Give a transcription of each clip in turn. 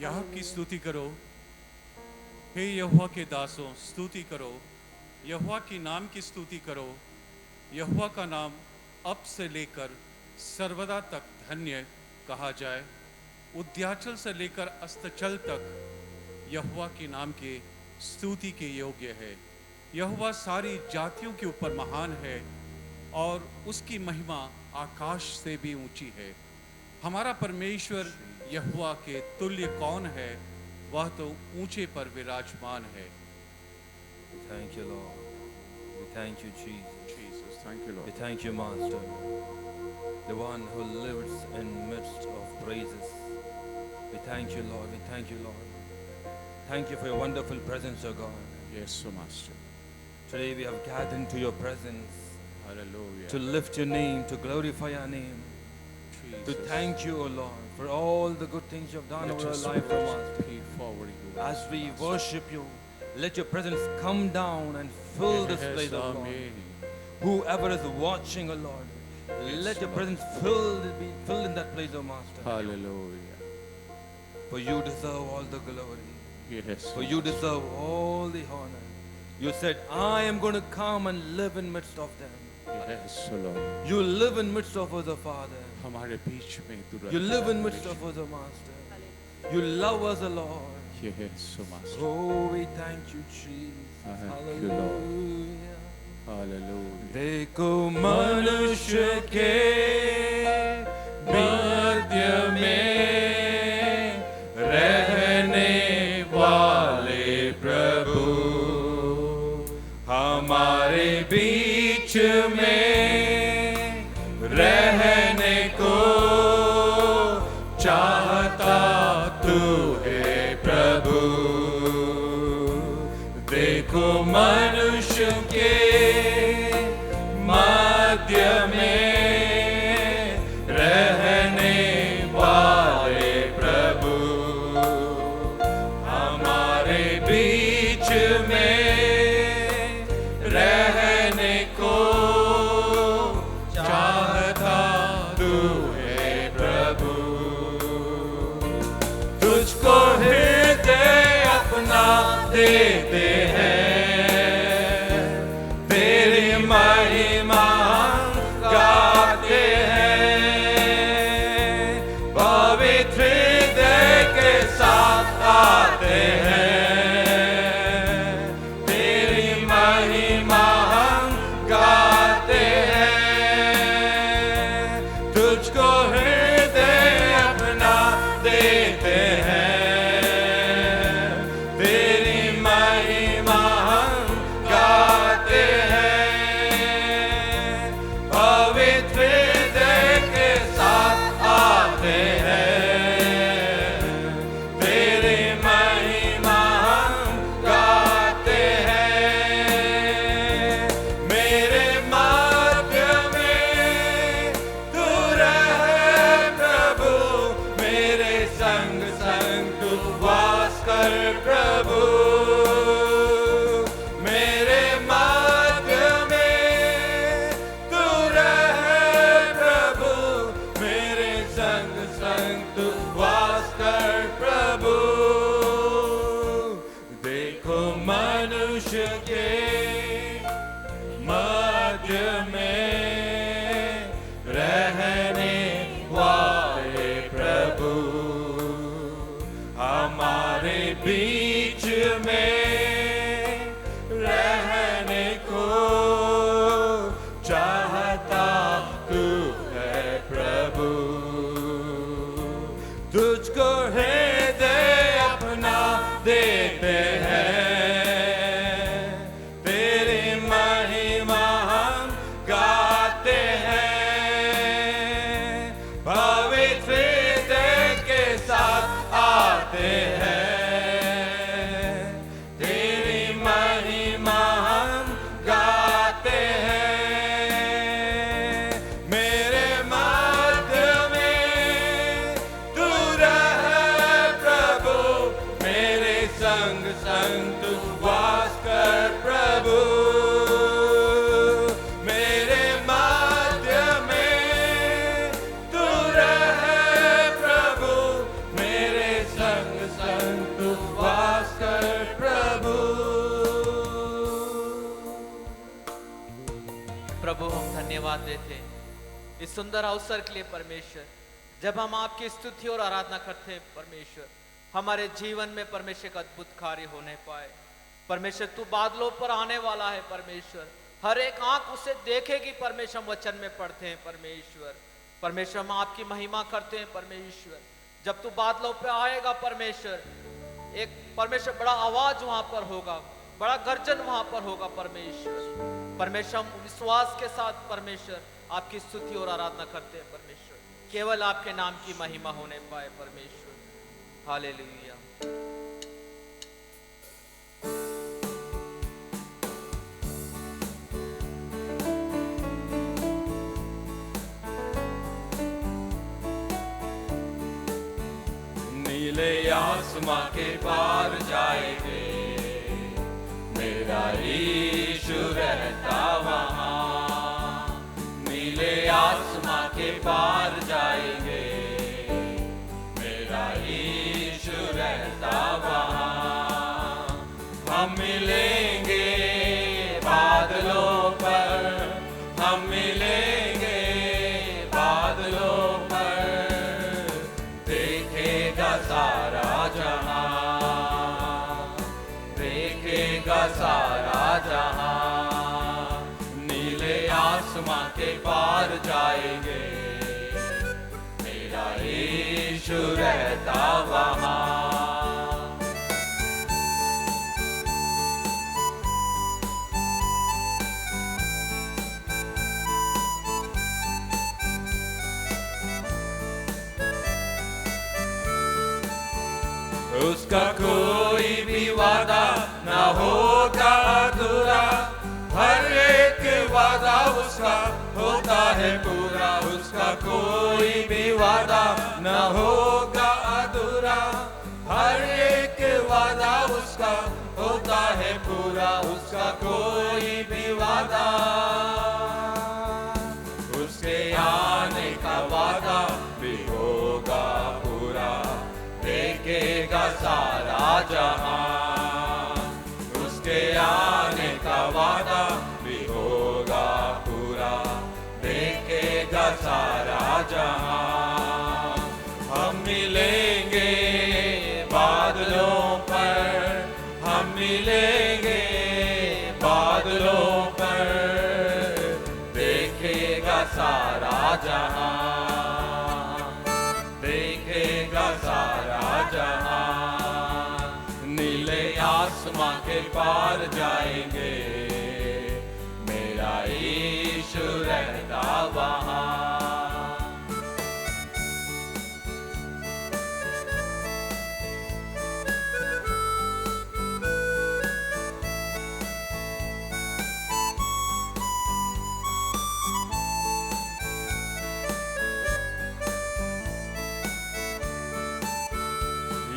यहोवा की स्तुति करो, हे यहोवा के दासों, स्तुति करो, यहोवा के नाम की स्तुति करो। यहोवा का नाम अब से लेकर सर्वदा तक धन्य कहा जाए। उद्याचल से लेकर अस्ताचल तक यहोवा के नाम के स्तुति के योग्य है। यहोवा सारी जातियों के ऊपर महान है और उसकी महिमा आकाश से भी ऊंची है। हमारा परमेश्वर यहोवा के तुल्य कौन है? वह तो ऊंचे पर विराजमान है। Thank you, Lord. We thank you, Jesus. Jesus, thank you, We Lord. thank you, Master, the one who lives in midst of praises. We thank you, Lord. We thank you, Lord. Thank you for your wonderful presence, O God. Yes, O Master. Today we have gathered into your presence Hallelujah. to lift your name, to glorify your name, to Jesus. thank you, O Lord, for all the good things you have done Let over our us life, O Master. pay forward you. As we worship you, let your presence come down and fill this place, O Lord. Amen. Whoever is watching, O Lord, let your Lord. presence be filled in that place, O Master. Hallelujah. For you deserve all the glory. Yes. For you deserve all the honor. You said, I am going to come and live in midst of them. Yes, Lord. You live in midst of us, O Father. हमारे बीच में तू रहता You live in है। midst of us, O Master. You love us, O Lord. Yes, O Master. Oh, we thank you, Jesus. Thank you, Lord. Hallelujah. Hallelujah. देखो मनुष्य के मध्य में रहने वाले प्रभु हमारे बीच में रहने को चाहता तू है प्रभु। देखो मनुष्य के मध्य में रहने वाले प्रभु हमारे बीच में रहने को चाहता तू है प्रभु। तुझको हृदय अपना देते हैं, तेरी महिमा गाते हैं, पवित्र हृदय के साथ आते हैं, तेरी महिमा गाते हैं। तुझको हृदय अपना देते हैं, तेरी महिमा गाते हैं, पवित्र हृदय के साथ आते हैं, तेरी महिमा गाते हैं। मेरे मध्य में तू रहे प्रभु, मेरे संग संग तू वास कर प्रभु। मेरे मध्य में तू रहे प्रभु, मेरे संग संग तू वास कर प्रभु। देखो मनुष्य के मध्य में रहने वाले प्रभु हमारे बीच में रहने को चाहता तू है प्रभु। तुझको हृदय अपना देते हैं, तेरी महिमा हम गाते हैं, पवित्र हृदय के साथ आते हैं, तेरी महिमा हम गाते हैं। मेरे मध्य में तू रहे प्रभु, मेरे संग संग तू वास कर प्रभु। मेरे मध्य में तू रहे प्रभु, मेरे संग धन्यवाद देते हैं इस सुंदर अवसर के लिए परमेश्वर। जब हम आपकी स्तुति और आराधना करते हैं परमेश्वर, हमारे जीवन में परमेश्वर का अद्भुत कार्य होने पाए। परमेश्वर तू बादलों पर आने वाला है परमेश्वर, हर एक आंख उसे देखेगी परमेश्वर। हम वचन में पढ़ते हैं परमेश्वर। परमेश्वर हम आपकी महिमा करते हैं परमेश्वर। जब तू बादलों पे आएगा परमेश्वर, एक परमेश्वर बड़ा आवाज वहां पर होगा, बड़ा गर्जन वहां पर होगा परमेश्वर। परमेश्वर हम विश्वास के साथ परमेश्वर आपकी स्तुति और आराधना करते हैं परमेश्वर। केवल आपके नाम की महिमा होने पाए परमेश्वर। हालेलुया। नीले आसमां के पार जाएंगे, मेरा यीशु रहता वहाँ। नीले आसमां के पार जाएंगे, मेरा यीशु रहता वहाँ। हम मिलेंगे बादलों पर, हम मिलेंगे बादलों पर, देखेगा सारा जहां, देखेगा सारा जहां। नीले आसमां के पार जाएंगे, मेरा यीशु रहता वहाँ। उसका कोई भी वादा ना होगा अधूरा, हर एक वादा उसका होता है पूरा। उसका कोई भी वादा ना होगा अधूरा, हर एक वादा उसका होता है पूरा। उसका कोई भी वादा, उसके आने का वादा भी होगा पूरा, देखेगा सारा जहां। उसके आने का वादा भी होगा पूरा, देखेगा सारा जहां। हम मिलेंगे बादलों पर, हम मिलेंगे बादलों पर, देखेगा सारा जहां, देखेगा सारा जहां। नीले आसमां के पार जाएंगे, मेरा यीशु रहता वहाँ।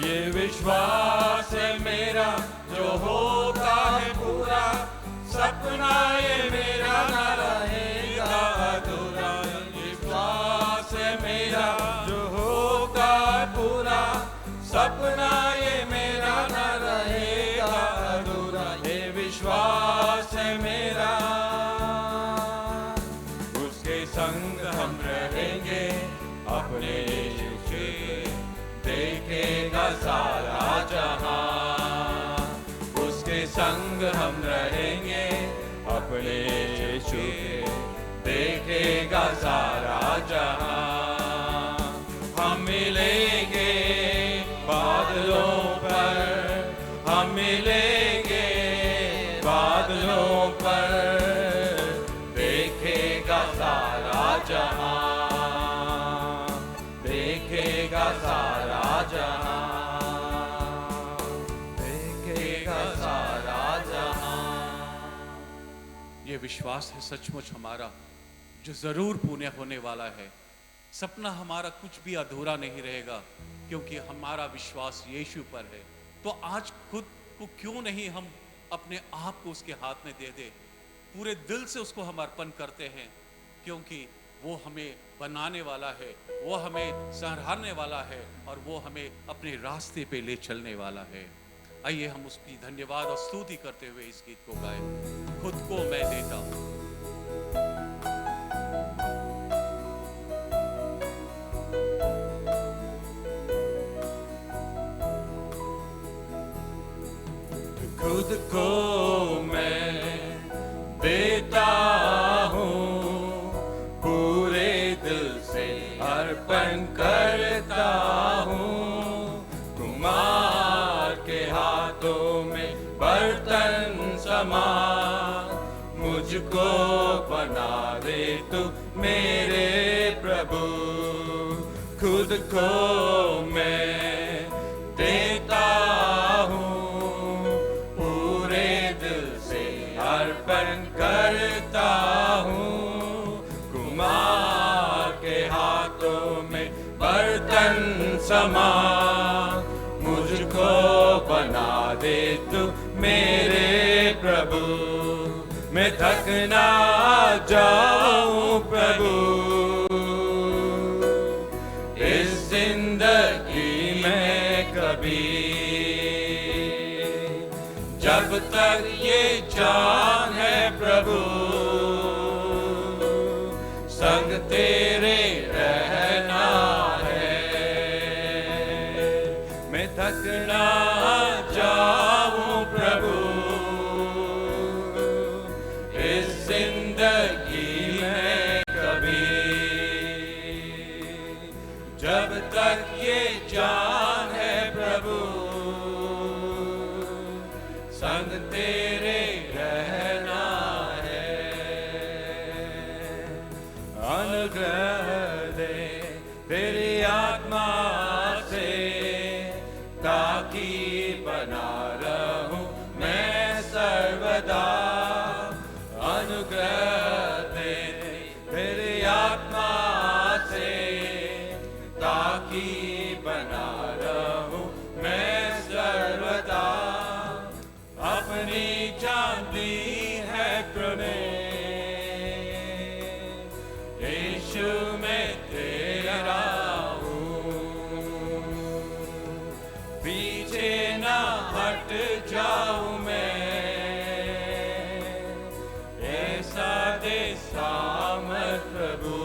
ये विश्वास है मेरा जो होता है पूरा, सपना ये मेरा न रहेगा अधूरा। विश्वास है मेरा जो होता है पूरा, सपना ये मेरा न रहेगा अधूरा। ये विश्वास है मेरा, उसके संग हम रहेंगे अपने यीशु के, देखेगा सारा जहां। उसके संग हम रहेंगे अपने यीशु के, देखेगा सारा जहां। हम मिलेंगे बादलों पर, हम मिलेंगे बादलों पर, देखेगा सारा जहां, देखेगा सारा जहां, देखेगा सारा जहां। ये विश्वास है सचमुच हमारा जो जरूर पूर्ण होने वाला है। सपना हमारा कुछ भी अधूरा नहीं रहेगा क्योंकि हमारा विश्वास यीशु पर है। तो आज खुद को क्यों नहीं हम अपने आप को उसके हाथ में दे दे, पूरे दिल से उसको हम अर्पण करते हैं, क्योंकि वो हमें बनाने वाला है, वो हमें संहारने वाला है और वो हमें अपने रास्ते पे ले चलने वाला है। आइए हम उसकी धन्यवाद और स्तुति करते हुए इस गीत को गाएं। खुद को मैं देता हूँ। खुद को मैं देता हूँ, पूरे दिल से अर्पण करता हूँ। कुमार के हाथों में बर्तन समान, मुझको बना दे तू मेरे प्रभु। खुद को मैं देता हूँ, पूरे दिल से अर्पण करता हूँ। कुमार के हाथों में बर्तन समान, मुझको बना दे तू मेरे प्रभु। मैं थक ना जाऊं प्रभु इस जिंदगी में कभी, जब तक ये जान है प्रभु संग तेरे रहना है। मैं थक ना जाऊं प्रभु इस जिंदगी में कभी, जब तक ये जान है प्रभु संग तेरे रहना है। अनुग्रह दे तेरी आत्मा से, ताकि बना रहूं मैं सर्वदा। अनुग्रह दे तेरी आत्मा से, ताकि बना रहूं मैं सर्वदा। अपनी जान दी है तूने यीशु में तेरा हूँ, पीछे ना हट जाऊं मैं, ऐसा दे सामर्थ प्रभु।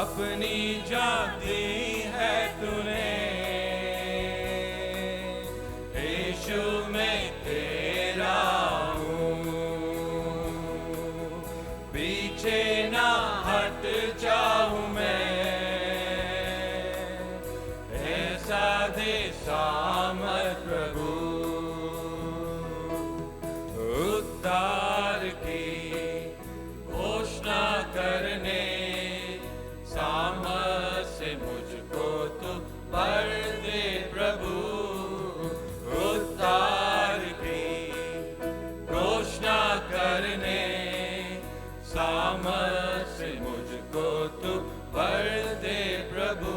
अपनी जान दी है तूने यीशु में तेरा हूँ, पीछे ना हट जाऊं मैं, ऐसा दे सामर्थ प्रभु। उद्धार की घोषणा करने सामर्थ से मुझको तू भर दे प्रभु। उद्धार की घोषणा करने सामर्थ से मुझको तू भर दे प्रभु।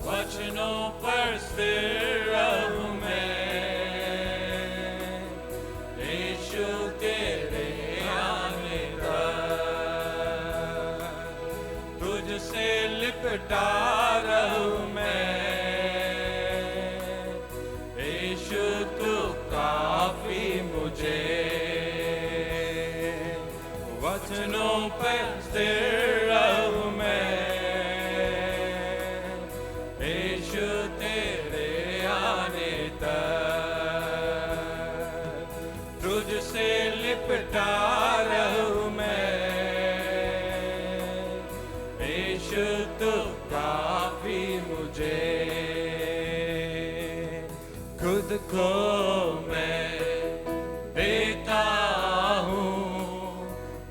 वचनों पर स्थिर रहूं मैं, यीशु तेरे आने तक। तुझसे लिपटा रहूं मैं, यीशु तू काफी मुझे। वचनों पर स्थिर रहूं मैं, यीशु तेरे आने तक। तुझसे लिपटा रहूं मैं, यीशु तू काफी मुझे। खुद को मैं देता हूँ,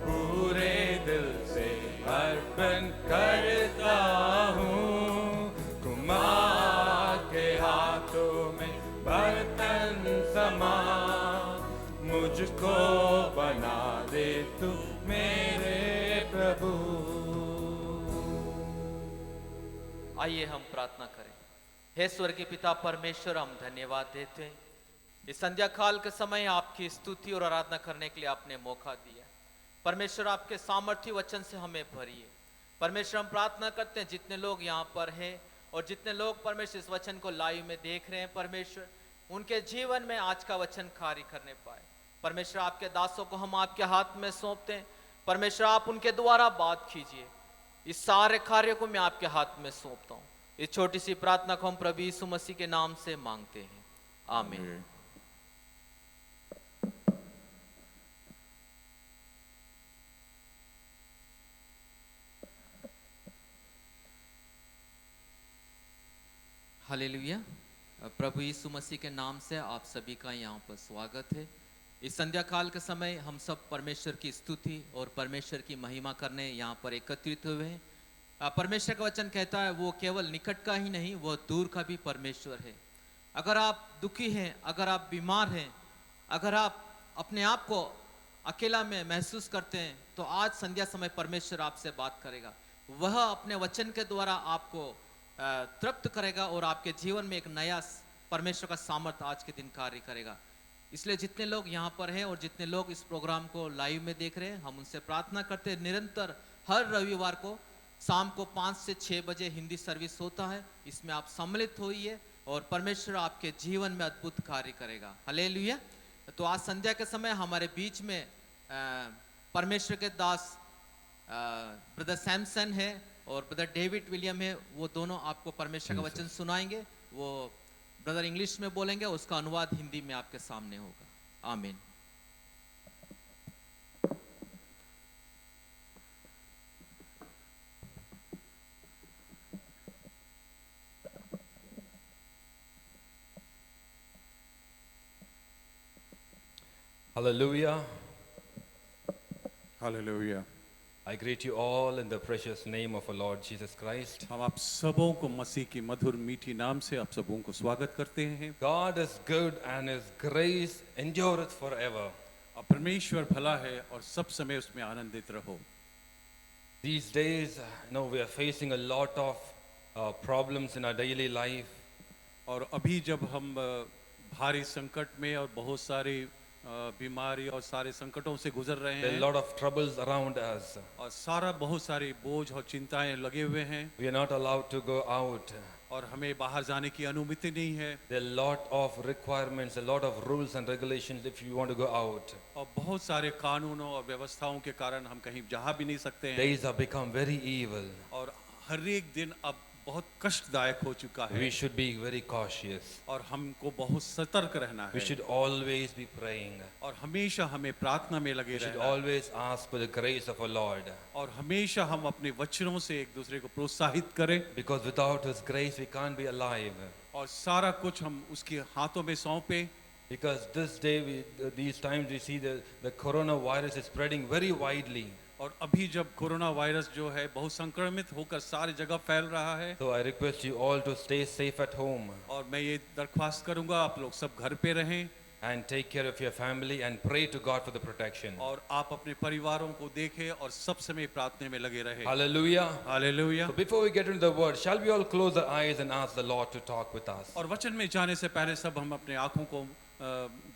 पूरे दिल से अर्पण करता हूँ। कुमार के हाथों में बर्तन समान, मुझको बना दे तू मेरे प्रभु। आइए हम प्रार्थना करें। हे स्वर्गीय पिता परमेश्वर, हम धन्यवाद देते हैं इस संध्या काल के समय आपकी स्तुति और आराधना करने के लिए आपने मौका दिया। परमेश्वर आपके सामर्थ्य वचन से हमें भरिए। परमेश्वर हम प्रार्थना करते हैं जितने लोग यहाँ पर हैं और जितने लोग परमेश्वर इस वचन को लाइव में देख रहे हैं, परमेश्वर उनके जीवन में आज का वचन कार्य करने पाए। परमेश्वर आपके दासों को हम आपके हाथ में सौंपते हैं। परमेश्वर आप उनके द्वारा बात कीजिए। इस सारे कार्य को मैं आपके हाथ में सौंपता हूँ। इस छोटी सी प्रार्थना को हम प्रभु यीशु मसीह के नाम से मांगते हैं, आमीन। हालेलुया। प्रभु यीशु मसीह के नाम से आप सभी का यहाँ पर स्वागत है। इस संध्या काल के समय हम सब परमेश्वर की स्तुति और परमेश्वर की महिमा करने यहाँ पर एकत्रित हुए हैं। परमेश्वर का वचन कहता है वो केवल निकट का ही नहीं, वह दूर का भी परमेश्वर है। अगर आप दुखी हैं, अगर आप बीमार हैं, अगर आप अपने आप को अकेला में महसूस करते हैं, तो आज संध्या समय परमेश्वर आपसे बात करेगा। वह अपने वचन के द्वारा आपको तृप्त करेगा और आपके जीवन में एक नया परमेश्वर का सामर्थ आज के दिन कार्य करेगा। इसलिए जितने लोग यहाँ पर हैं और जितने लोग इस प्रोग्राम को लाइव में देख रहे हैं, हम उनसे प्रार्थना करते हैं निरंतर हर रविवार को शाम को 5 से 6 बजे हिंदी सर्विस होता है। इसमें आप सम्मिलित होइए और परमेश्वर आपके जीवन में अद्भुत कार्य करेगा। हालेलुया। तो आज संध्या के समय हमारे बीच में परमेश्वर के दास ब्रदर सैमसन है और ब्रदर डेविड विलियम है। वो दोनों आपको परमेश्वर का वचन सुनाएंगे। वो ब्रदर इंग्लिश में बोलेंगे, उसका अनुवाद हिंदी में आपके सामने होगा। आमीन। Hallelujah. Hallelujah. I greet you all in the precious name of our Lord Jesus Christ. हम आप सबों को मसीह की मधुर मीठी नाम से आप सबों को स्वागत करते हैं। God is good and His grace endureth forever. और परमेश्वर भला है और सब समय उसमें आनंदित रहो। These days, we are facing a lot of problems in our daily life. और अभी जब हम भारी संकट में और बहुत सारी बीमारी और सारे संकटों से गुजर रहे There are a हैं lot of troubles around us. और बहुत सारी बोझ और चिंताएं लगे हुए हैं We are not allowed to go out. और हमें बाहर जाने की अनुमति नहीं है There are a lot of requirements, a lot of rules and regulations if you want to go out. और बहुत सारे कानूनों और व्यवस्थाओं के कारण हम कहीं जा भी नहीं सकते हैं Days have become very evil. और हर एक दिन अब बहुत कष्टदायक हो चुका है We should be very cautious. और हमको बहुत सतर्क रहना We है should always be praying. और हमेशा हमें प्रार्थना में लगे We should रहना है always ask for the grace of our Lord. और हमेशा हम अपने वचनों से एक दूसरे को प्रोत्साहित करें Because without His grace, we can't be alive. और सारा कुछ हम उसके हाथों में सौंपे Because this day, these times, we see the coronavirus is spreading very widely. और अभी जब कोरोना वायरस जो है बहुत संक्रमित होकर सारी जगह फैल रहा है So I request you all to stay safe at home और मैं ये दरख्वास्त करूंगा आप लोग सब घर पे रहें and take care of your family and pray to God for the protection. और आप अपने परिवारों को देखें और सब समय प्रार्थना में लगे रहें। Hallelujah. Hallelujah. So before we get into the word, shall we all close our eyes and ask the Lord to talk with us? और वचन में जाने से पहले सब हम अपने आंखों को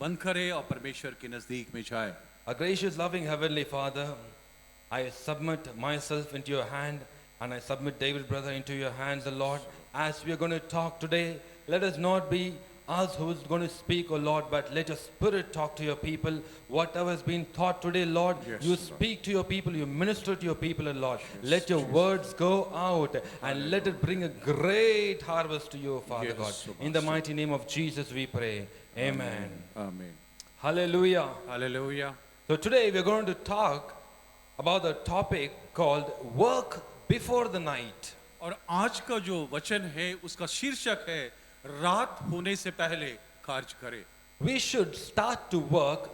बंद करें और परमेश्वर के नजदीक में जाएं। Our gracious, loving Heavenly Father, I submit myself into your hand and I submit David brother into your hands, the Lord. As we are going to talk today, let us not be us who is going to speak, O Lord, but let your Spirit talk to your people. Whatever has been taught today, Lord, Yes, you Lord. speak to your people, you minister to your people, O Lord. Yes, Let your Jesus. words go out and let it bring a great harvest to you, Father Yes, God. Lord. In the mighty name of Jesus we pray. Amen. आमीन। Hallelujah. Hallelujah. So today we're going to talk about the topic called work before the night. और आज का जो वचन है उसका शीर्षक है रात होने से पहले कार्य करें। We should start to work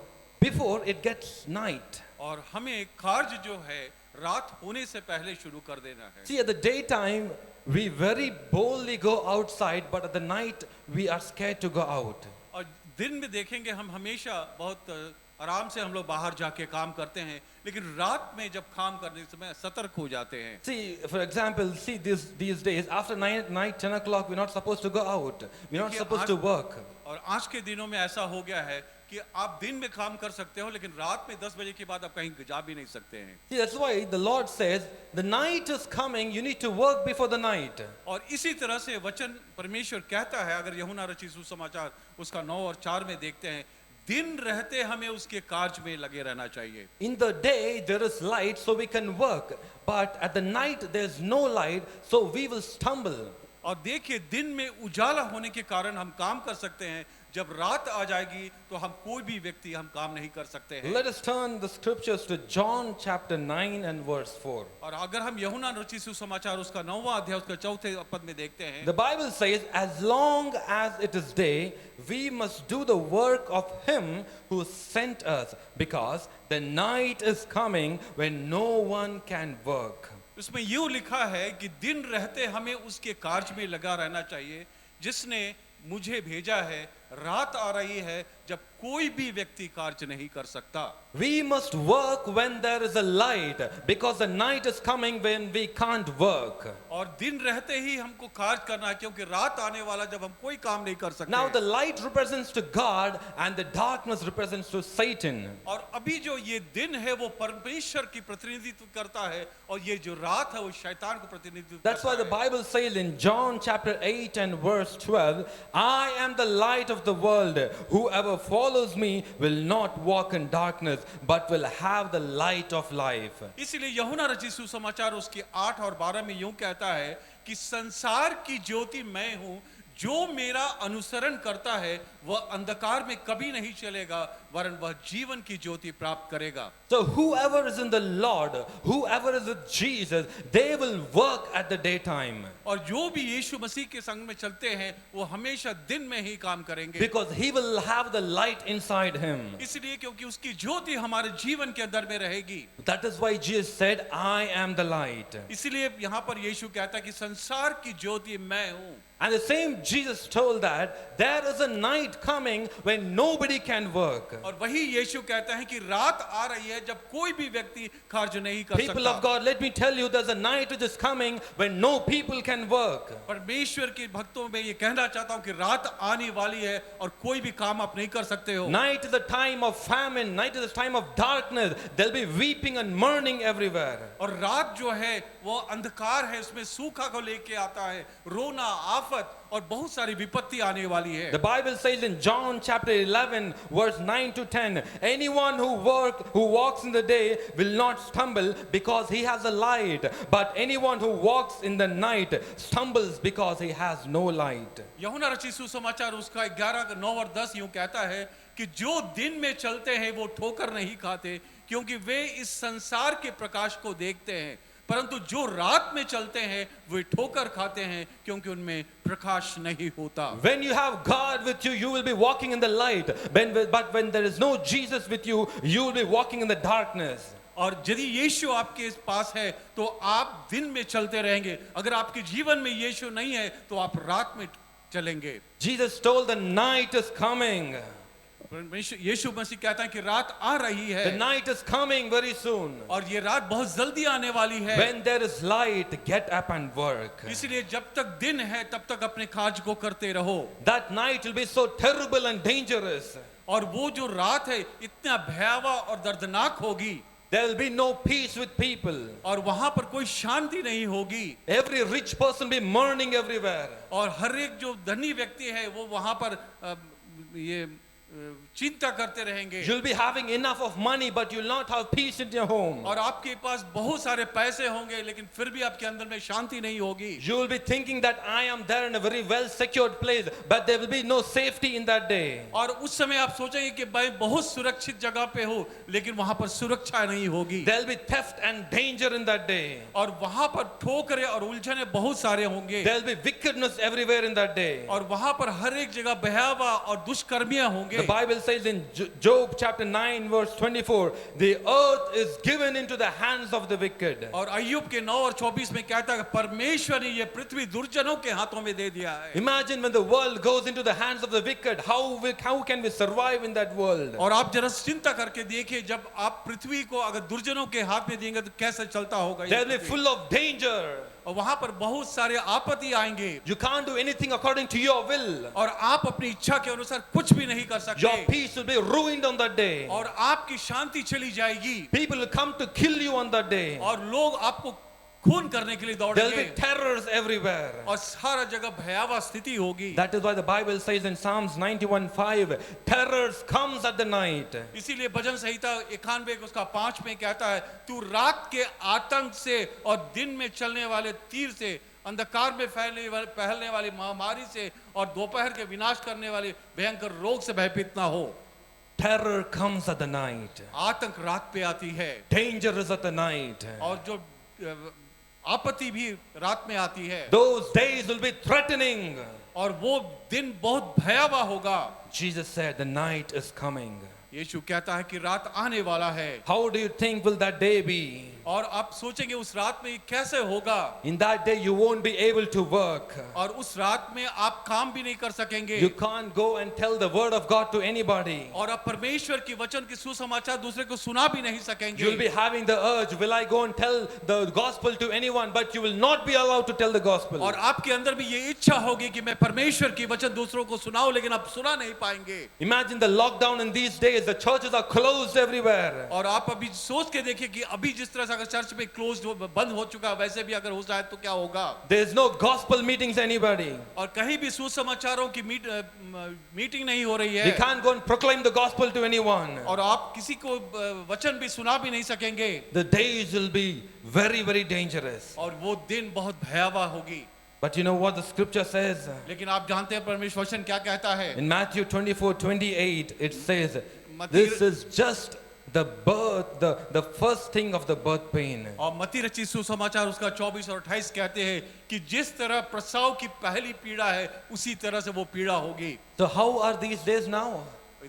before it gets night. और हमें कार्य जो है रात होने से पहले शुरू कर देना है। See, at the daytime we very boldly go outside, but at the night we are scared to go out. और दिन में देखेंगे हम हमेशा बहुत आराम से हम लोग बाहर जाके काम करते हैं लेकिन रात में जब काम करने के समय सतर्क हो जाते हैं। See, for example, see these days after night 10 o'clock we're not supposed to go out. We're not देखिए, supposed आज- to work. और आज के दिनों में ऐसा हो गया है कि आप दिन में काम कर सकते हो लेकिन रात में 10 बजे के बाद आप कहीं जा भी नहीं सकते हैं। See, that's why the Lord says the night is coming, you need to work before the night. और इसी तरह से वचन परमेश्वर कहता है, अगर यूहन्ना रचित सुसमाचार उसका 9 और 4 में देखते हैं, दिन रहते हमें उसके कार्य में लगे रहना चाहिए। In the day there is light so we can work, but at the night there's no light so we will stumble. और देखिए दिन में उजाला होने के कारण हम काम कर सकते हैं, जब रात आ जाएगी तो हम कोई भी व्यक्ति हम काम नहीं कर सकते हैं। Let us turn the scriptures to John chapter 9 and verse 4. और अगर हम यूहन्ना रचित सुसमाचार उसका 9वां अध्याय उसका 4थे पद में देखते हैं, The Bible says, as long as it is day, we must do the work of him who sent us, because the night is coming when no one can work. उसमें यूं लिखा है कि दिन रहते हमें उसके कार्य में लगा रहना चाहिए जिसने मुझे भेजा है, रात आ रही है जब कोई भी व्यक्ति कार्य नहीं कर सकता। We must work when there is a light, because the night is coming when we can't work. और दिन रहते ही हमको कार्य करना है, क्योंकि रात आने वाला जब हम कोई काम नहीं कर सकते। Now the light represents to God and the darkness represents to Satan. और अभी जो ये दिन है वो परमेश्वर की प्रतिनिधित्व करता है, और ये जो रात है वो शैतान को प्रतिनिधित्व That's why करता the है। Bible says in John chapter 8 and verse 12, I am the light of the world. Whoever follows me will not walk in darkness, but will have the light of life. इसलिए यूहन्ना रचित सुसमाचार उसके 8 और 12 में यूं कहता है कि संसार की ज्योति मैं हूं, जो मेरा अनुसरण करता है वह अंधकार में कभी नहीं चलेगा, वरन वह जीवन की ज्योति प्राप्त करेगा। So whoever is in the Lord, whoever is with Jesus, they will work at the daytime, और जो भी यीशु मसीह के संग में चलते हैं वो हमेशा दिन में ही काम करेंगे, because he will have the light inside him. इसलिए क्योंकि उसकी ज्योति हमारे जीवन के अंदर में रहेगी। That is why Jesus said, I am the light. इसलिए यहाँ पर यीशु कहता है कि संसार की ज्योति मैं हूँ। And the same Jesus told that there is a night coming when nobody can work. और वही यीशु कहता है कि रात आ रही है जब कोई भी व्यक्ति कार्य नहीं कर People of सकता। God, let me tell you, there's a night which is coming when no people can work. परमेश्वर के भक्तों में ये कहना चाहता हूँ कि रात आने वाली है और कोई भी काम आप नहीं कर सकते हो। Night is the time of famine, night is the time of darkness. There'll be weeping and mourning everywhere. और रात जो है वो अंधकार है, उसमें सूखा को लेके आता है, रोना, आफत और बहुत सारी विपत्ति आने वाली है। The Bible says in John chapter 11 verse 9 to 10, anyone who walks in the day will not stumble because he has a light, but anyone who walks in the night stumbles because he has no light. यूहन्ना रचित सुसमाचार उसका 11, 9 और 10 यूं कहता है कि जो दिन में चलते हैं वो ठोकर नहीं खाते, क्योंकि वे इस संसार के प्रकाश को देखते हैं, परंतु जो रात में चलते हैं वे ठोकर खाते हैं, क्योंकि उनमें प्रकाश नहीं होता। When you have God with you, you will be walking in the light. But when there is no Jesus with you, you will be walking in the darkness. और यदि यीशु आपके पास है तो आप दिन में चलते रहेंगे, अगर आपके जीवन में यीशु नहीं है तो आप रात में चलेंगे। Jesus told the night is coming. यीशु मसीह कहता है कि रात आ रही है, The night is coming very soon. और ये रात बहुत जल्दी आने वाली है। When there is light, get up and work. इसलिए जब तक दिन है तब तक अपने कार्य को करते रहो। That night will be so terrible and dangerous. और वो जो रात है इतना भयावह और दर्दनाक होगी, There will be no peace with people. और वहां पर कोई शांति नहीं होगी, Every rich person will be mourning everywhere. और हर एक जो धनी व्यक्ति है वो वहां पर ये चिंता करते रहेंगे। You'll be having enough of money, but you'll not have peace in your home. और आपके पास बहुत सारे पैसे होंगे लेकिन फिर भी आपके अंदर में शांति नहीं होगी। You will be thinking that I am there in a very well secured place, but there will be no safety in that day. और उस समय आप सोचेंगे कि मैं बहुत सुरक्षित जगह पे हूँ, लेकिन वहां पर सुरक्षा नहीं होगी। There will be theft and danger in that day. और वहां पर ठोकरें और उलझने बहुत सारे होंगे। There will be wickedness everywhere in that day. और वहां पर हर एक जगह भयावह और दुष्कर्मियां होंगे। The Bible says in Job chapter 9 verse 24, the earth is given into the hands of the wicked. और अय्यूब के 9 और 24 में कहता है परमेश्वर ने ये पृथ्वी दुर्जनों के हाथों में दे दिया है। Imagine when the world goes into the hands of the wicked, how can we survive in that world? और आप जरा चिंता करके देखिए, जब आप पृथ्वी को अगर दुर्जनों के हाथ में देंगे तो कैसे चलता होगा ये They will be Prithvi? full of danger. और वहां पर बहुत सारे आपत्ति आएंगे, You can't do anything according to your will. और आप अपनी इच्छा के अनुसार कुछ भी नहीं कर Your सकते, peace will be ruined on that day. और आपकी शांति चली जाएगी, People will come to kill you on that day. और लोग आपको खून करने के लिए There will be दौड़ेंगे, terrors everywhere. और सारा जगह भयावह स्थिति होगी। That is why the Bible says in Psalms 91:5, terrors comes at the night. इसीलिए भजन संहिता 91 उसका 5 में कहता है, तू रात के आतंक से और दिन में चलने वाले तीर से अंधकार में फैलने वाली महामारी से और दोपहर के विनाश करने वाले भयंकर रोग से भयभीत ना हो। Terror comes at the night. आतंक रात पे आती है Danger is at the night. और जो आपत्ति भी रात में आती है Those days will be threatening. और वो दिन बहुत भयावह होगा। Jesus said, the night is coming. यीशु कहता है कि रात आने वाला है। How do you think will that day be? और आप सोचेंगे उस रात में कैसे होगा। In that day you won't be able to work. और उस रात में आप काम भी नहीं कर सकेंगे। You can't go and tell the word of God to anybody. और आप परमेश्वर की वचन की सुसमाचार दूसरे को सुना भी नहीं सकेंगे। You'll be having the urge, will I go and tell the gospel to anyone? But you will not be allowed to tell the gospel. और आपके अंदर भी ये इच्छा होगी कि मैं परमेश्वर की वचन दूसरों को सुनाऊं, लेकिन आप सुना नहीं पाएंगे। Imagine the lockdown in these days. The churches are closed everywhere. और आप अभी सोच के देखिए कि अभी जिस तरह से अगर चर्च में बंद हो चुका है, वैसे भी अगर हो जाए तो क्या होगा। There is no gospel meetings anybody. और कहीं भी सुसमाचारों की मीटिंग नहीं हो रही We है। can't go and proclaim the gospel to anyone. और आप किसी को वचन भी सुना भी नहीं सकेंगे। The days will be very, very dangerous. और वो दिन बहुत भयावह होगी। But you know what the scripture says? लेकिन आप जानते हैं परमेश्वर वचन क्या कहता है। In Matthew 24:28, it says, मत्ती- this is just the birth, the first thing of the birth pain. और मत्ती रचित सुसमाचार उसका 24 और 28 कहते हैं कि जिस तरह प्रसव की पहली पीड़ा है उसी तरह से वो पीड़ा होगी। So how are these days now?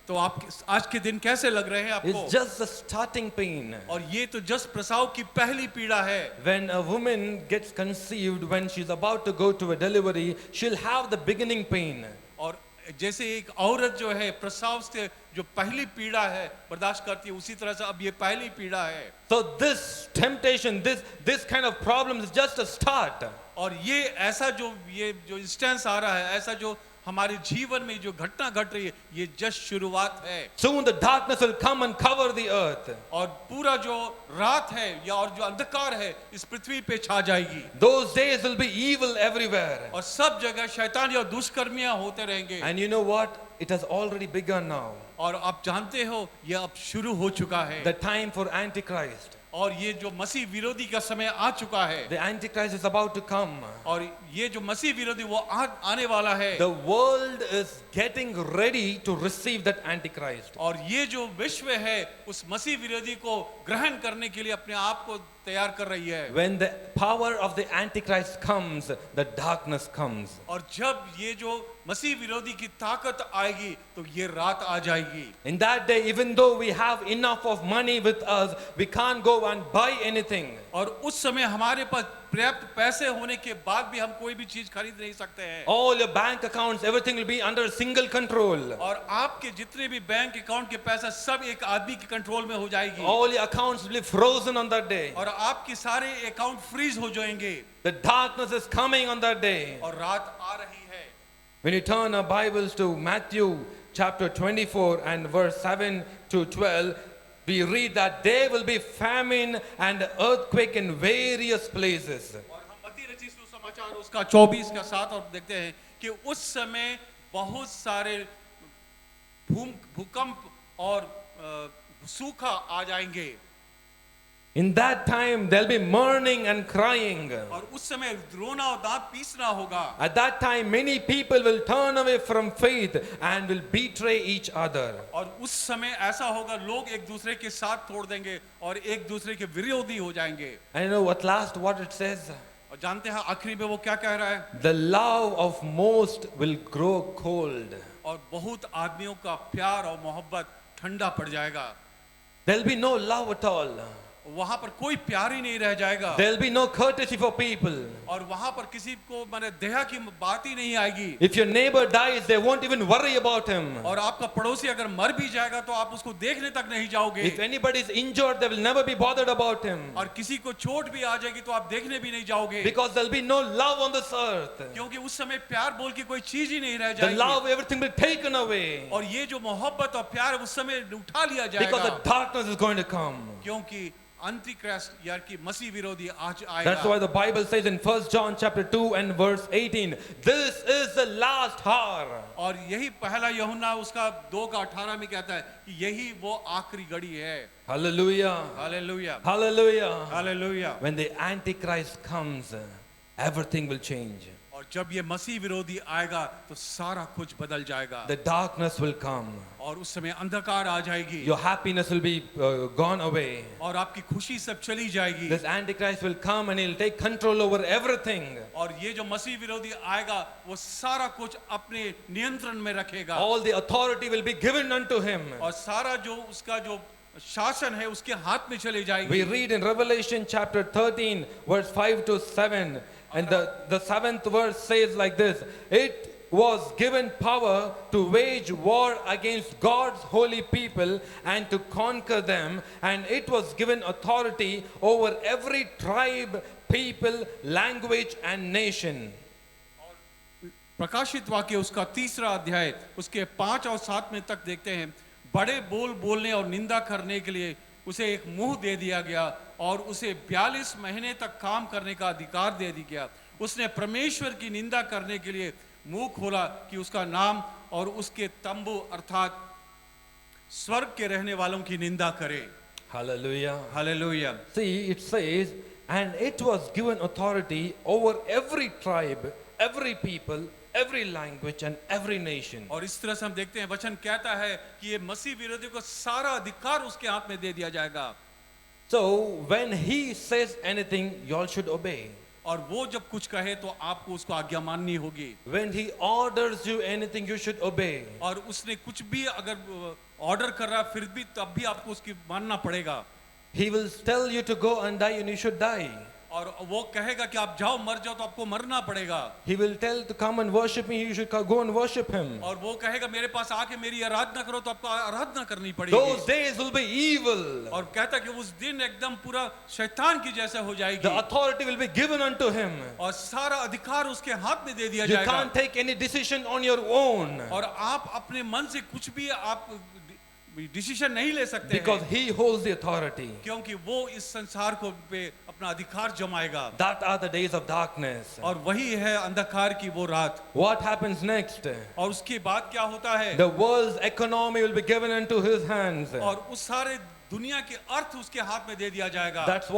तो आप आज के दिन कैसे लग रहे हैं आपको? It's just the starting pain. और ये तो जस्ट प्रसव की पहली पीड़ा है। When a woman gets conceived, when she's about to go to a delivery, she'll have the beginning pain. और जैसे एक औरत जो है प्रसव से जो पहली पीड़ा है बर्दाश्त करती है, उसी तरह से अब ये पहली पीड़ा है। So this temptation, this kind of problem is just a start. और ये ऐसा ये जो इंस्टेंस आ रहा है, ऐसा जो हमारे जीवन में जो घटना घट रही है, ये जस्ट शुरुआत है। Soon the darkness will come and cover the earth. और पूरा जो रात है या और जो अंधकार है इस पृथ्वी पे छा जाएगी। Those days will be evil everywhere. और सब जगह शैतानी और दुष्कर्मियां होते रहेंगे। And you know what? It has already begun now. और आप जानते हो ये अब शुरू हो चुका है। The time for Antichrist. और ये जो मसीह विरोधी का समय आ चुका है। The Antichrist is about to come. और ये जो मसीह विरोधी वो आने वाला है। The world is getting ready to receive that Antichrist. और ये जो विश्व है उस मसीह विरोधी को ग्रहण करने के लिए अपने आप को तैयार कर रही है। When the power of the Antichrist comes, the darkness comes. और जब ये जो मसीह विरोधी की ताकत आएगी तो ये रात आ जाएगी। In that day, even though we have enough of money with us, we can't go and buy anything. और उस समय हमारे पास पर्याप्त पैसे होने के बाद भी हम कोई भी चीज खरीद नहीं सकते हैं। All your bank accounts, everything will be under single control. और आपके जितने भी बैंक अकाउंट के पैसा सब एक आदमी के कंट्रोल में हो जाएगी। All your accounts will be frozen on that day. और आपके सारे अकाउंट फ्रीज हो जाएंगे। The darkness is coming on that day. और रात आ रही है। When you turn our Bibles to Matthew chapter 24 and verse 7 to 12, we read that there will be famine and earthquake in various places. और हम मत्ती रचित सुसमाचार उसका 24 का 7 और देखते हैं कि उस समय बहुत सारे भूकंप और सूखा आ जाएंगे। In that time, there'll be mourning and crying. और उस समय रोना और दांत पीसना होगा। At that time, many people will turn away from faith and will betray each other. और उस समय ऐसा होगा लोग एक दूसरे के साथ तोड़ देंगे और एक दूसरे के विरोधी हो जाएंगे। And you know at last what it says? और जानते हैं आखिरी में वो क्या कह रहा है? The love of most will grow cold. और बहुत आदमियों का प्यार और मोहब्बत ठंडा पड़ जाएगा। There'll be no love at all. वहां पर कोई प्यार ही नहीं रह जाएगा। There'll be no courtesy for people. और वहां पर किसी को माने दया की बात ही नहीं आएगी। If your neighbor dies, they won't even worry about him. और आपका पड़ोसी अगर मर भी जाएगा तो आप उसको देखने तक नहीं जाओगे। If anybody is injured, they will never be bothered about him. और किसी को चोट भी आ जाएगी तो आप देखने भी नहीं जाओगे। Because there'll be no love on this earth. क्योंकि उस समय प्यार बोल की कोई चीज ही नहीं रह The जाएगी। love, everything will be taken away. और ये जो मोहब्बत और प्यार है उस समय उठा लिया Because जाएगा। the darkness is going to come. क्योंकि अंतिक्राइस्ट यार की मसीह विरोधी आज That's why आएगा। the Bible says in 1 John chapter 2 and verse 18, this is the last hour. और यही पहला यूहन्ना उसका 2:18 में कहता है कि यही वो आखिरी घड़ी है। Hallelujah. Hallelujah Hallelujah. Hallelujah. When the Antichrist comes, everything will change. और जब ये मसीह विरोधी आएगा तो सारा कुछ बदल जाएगा The darkness will come. और उस समय अंधकार आ जाएगी Your happiness will be gone away. और आपकी खुशी सब चली जाएगी This Antichrist will come and he'll take control over everything. और ये जो मसीह विरोधी आएगा वो सारा कुछ अपने नियंत्रण में रखेगा All the authority will be given unto him. और सारा जो उसका जो शासन है उसके हाथ में चले We जाएगी read in Revelation chapter 13, verse 5 to 7, and the seventh verse says like this: It was given power to wage war against God's holy people and to conquer them, and it was given authority over every tribe, people, language, and nation. प्रकाशित वाक्य उसका 3रा अध्याय उसके 5 और 7 में तक देखते हैं बड़े बोल बोलने और निंदा करने के लिए उसे एक मुंह दे दिया गया और उसे 42 महीने तक काम करने का अधिकार दे दिया गया उसने परमेश्वर की निंदा करने के लिए मुंह खोला कि उसका नाम और उसके तंबू अर्थात स्वर्ग के रहने वालों की निंदा करे Hallelujah. Hallelujah See, it says, and it was given authority over every tribe, every people, every language, and every nation. और इस तरह से हम देखते हैं वचन कहता है कि ये मसीह विरोधी को सारा अधिकार उसके हाथ में दे दिया जाएगा So, when he says anything, you all should obey. और वो जब कुछ कहे तो आपको उसको आज्ञा माननी होगी When he orders you anything, you should obey. और उसने कुछ भी अगर ऑर्डर कर रहा है फिर भी तब भी आपको उसकी मानना पड़ेगा He will tell you to go and die, and you should die. और वो कहेगा कि आप जाओ मर जाओ तो आपको मरना पड़ेगा He will tell to come and worship me, you should go and worship him. और वो कहेगा मेरे पास आके मेरी आराधना करो तो आपको आराधना करनी Those पड़ेगी days will be evil. और कहता कि उस दिन एकदम पूरा शैतान की जैसा हो The जाएगी authority will be given unto him. और सारा अधिकार उसके हाथ में दे दिया You जाएगा can't take any decision on your own और आप अपने मन से कुछ भी आप डिसीजन नहीं ले सकते because हैं he holds the authority. क्योंकि वो इस संसार को पे अपना अधिकार जमाएगा That are the days of darkness. और वही है अंधकार की वो रात What happens next? और उसके बाद क्या होता है The world's economy will be given into his hands. और उस सारे दुनिया के अर्थ उसके हाथ में दे दिया जाएगा That's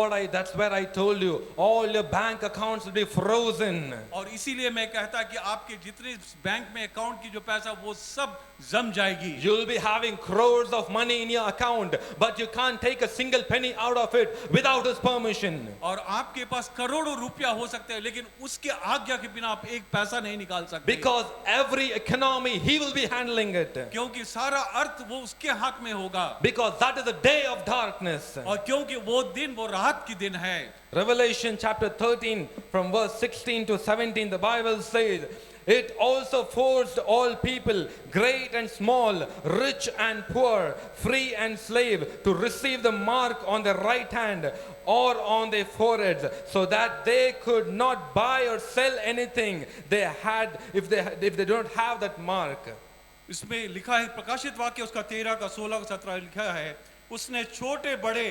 where I told you all your bank accounts will be frozen. और इसीलिए मैं कहता कि आपके जितने बैंक में अकाउंट की जो पैसा वो सब जम जाएगी You'll be having crores of money in your account, but you can't take a single penny out of it without his permission. और आपके पास करोड़ों रुपया हो सकते हैं लेकिन उसके आज्ञा के बिना आप एक पैसा नहीं निकाल सकते Because every economy, he will be handling it. क्योंकि सारा अर्थ वो उसके हाथ में होगा Because that is the day of darkness. और क्योंकि वो दिन वो रात की दिन है Revelation chapter 13 from verse 16 to 17, the Bible says, It also forced all people, great and small, rich and poor, free and slave, to receive the mark on their right hand or on their foreheads, so that they could not buy or sell anything they had if they don't have that mark. इसमें लिखा है प्रकाशित वाक्य उसका 13 का 16 का 17 लिखा है उसने छोटे बड़े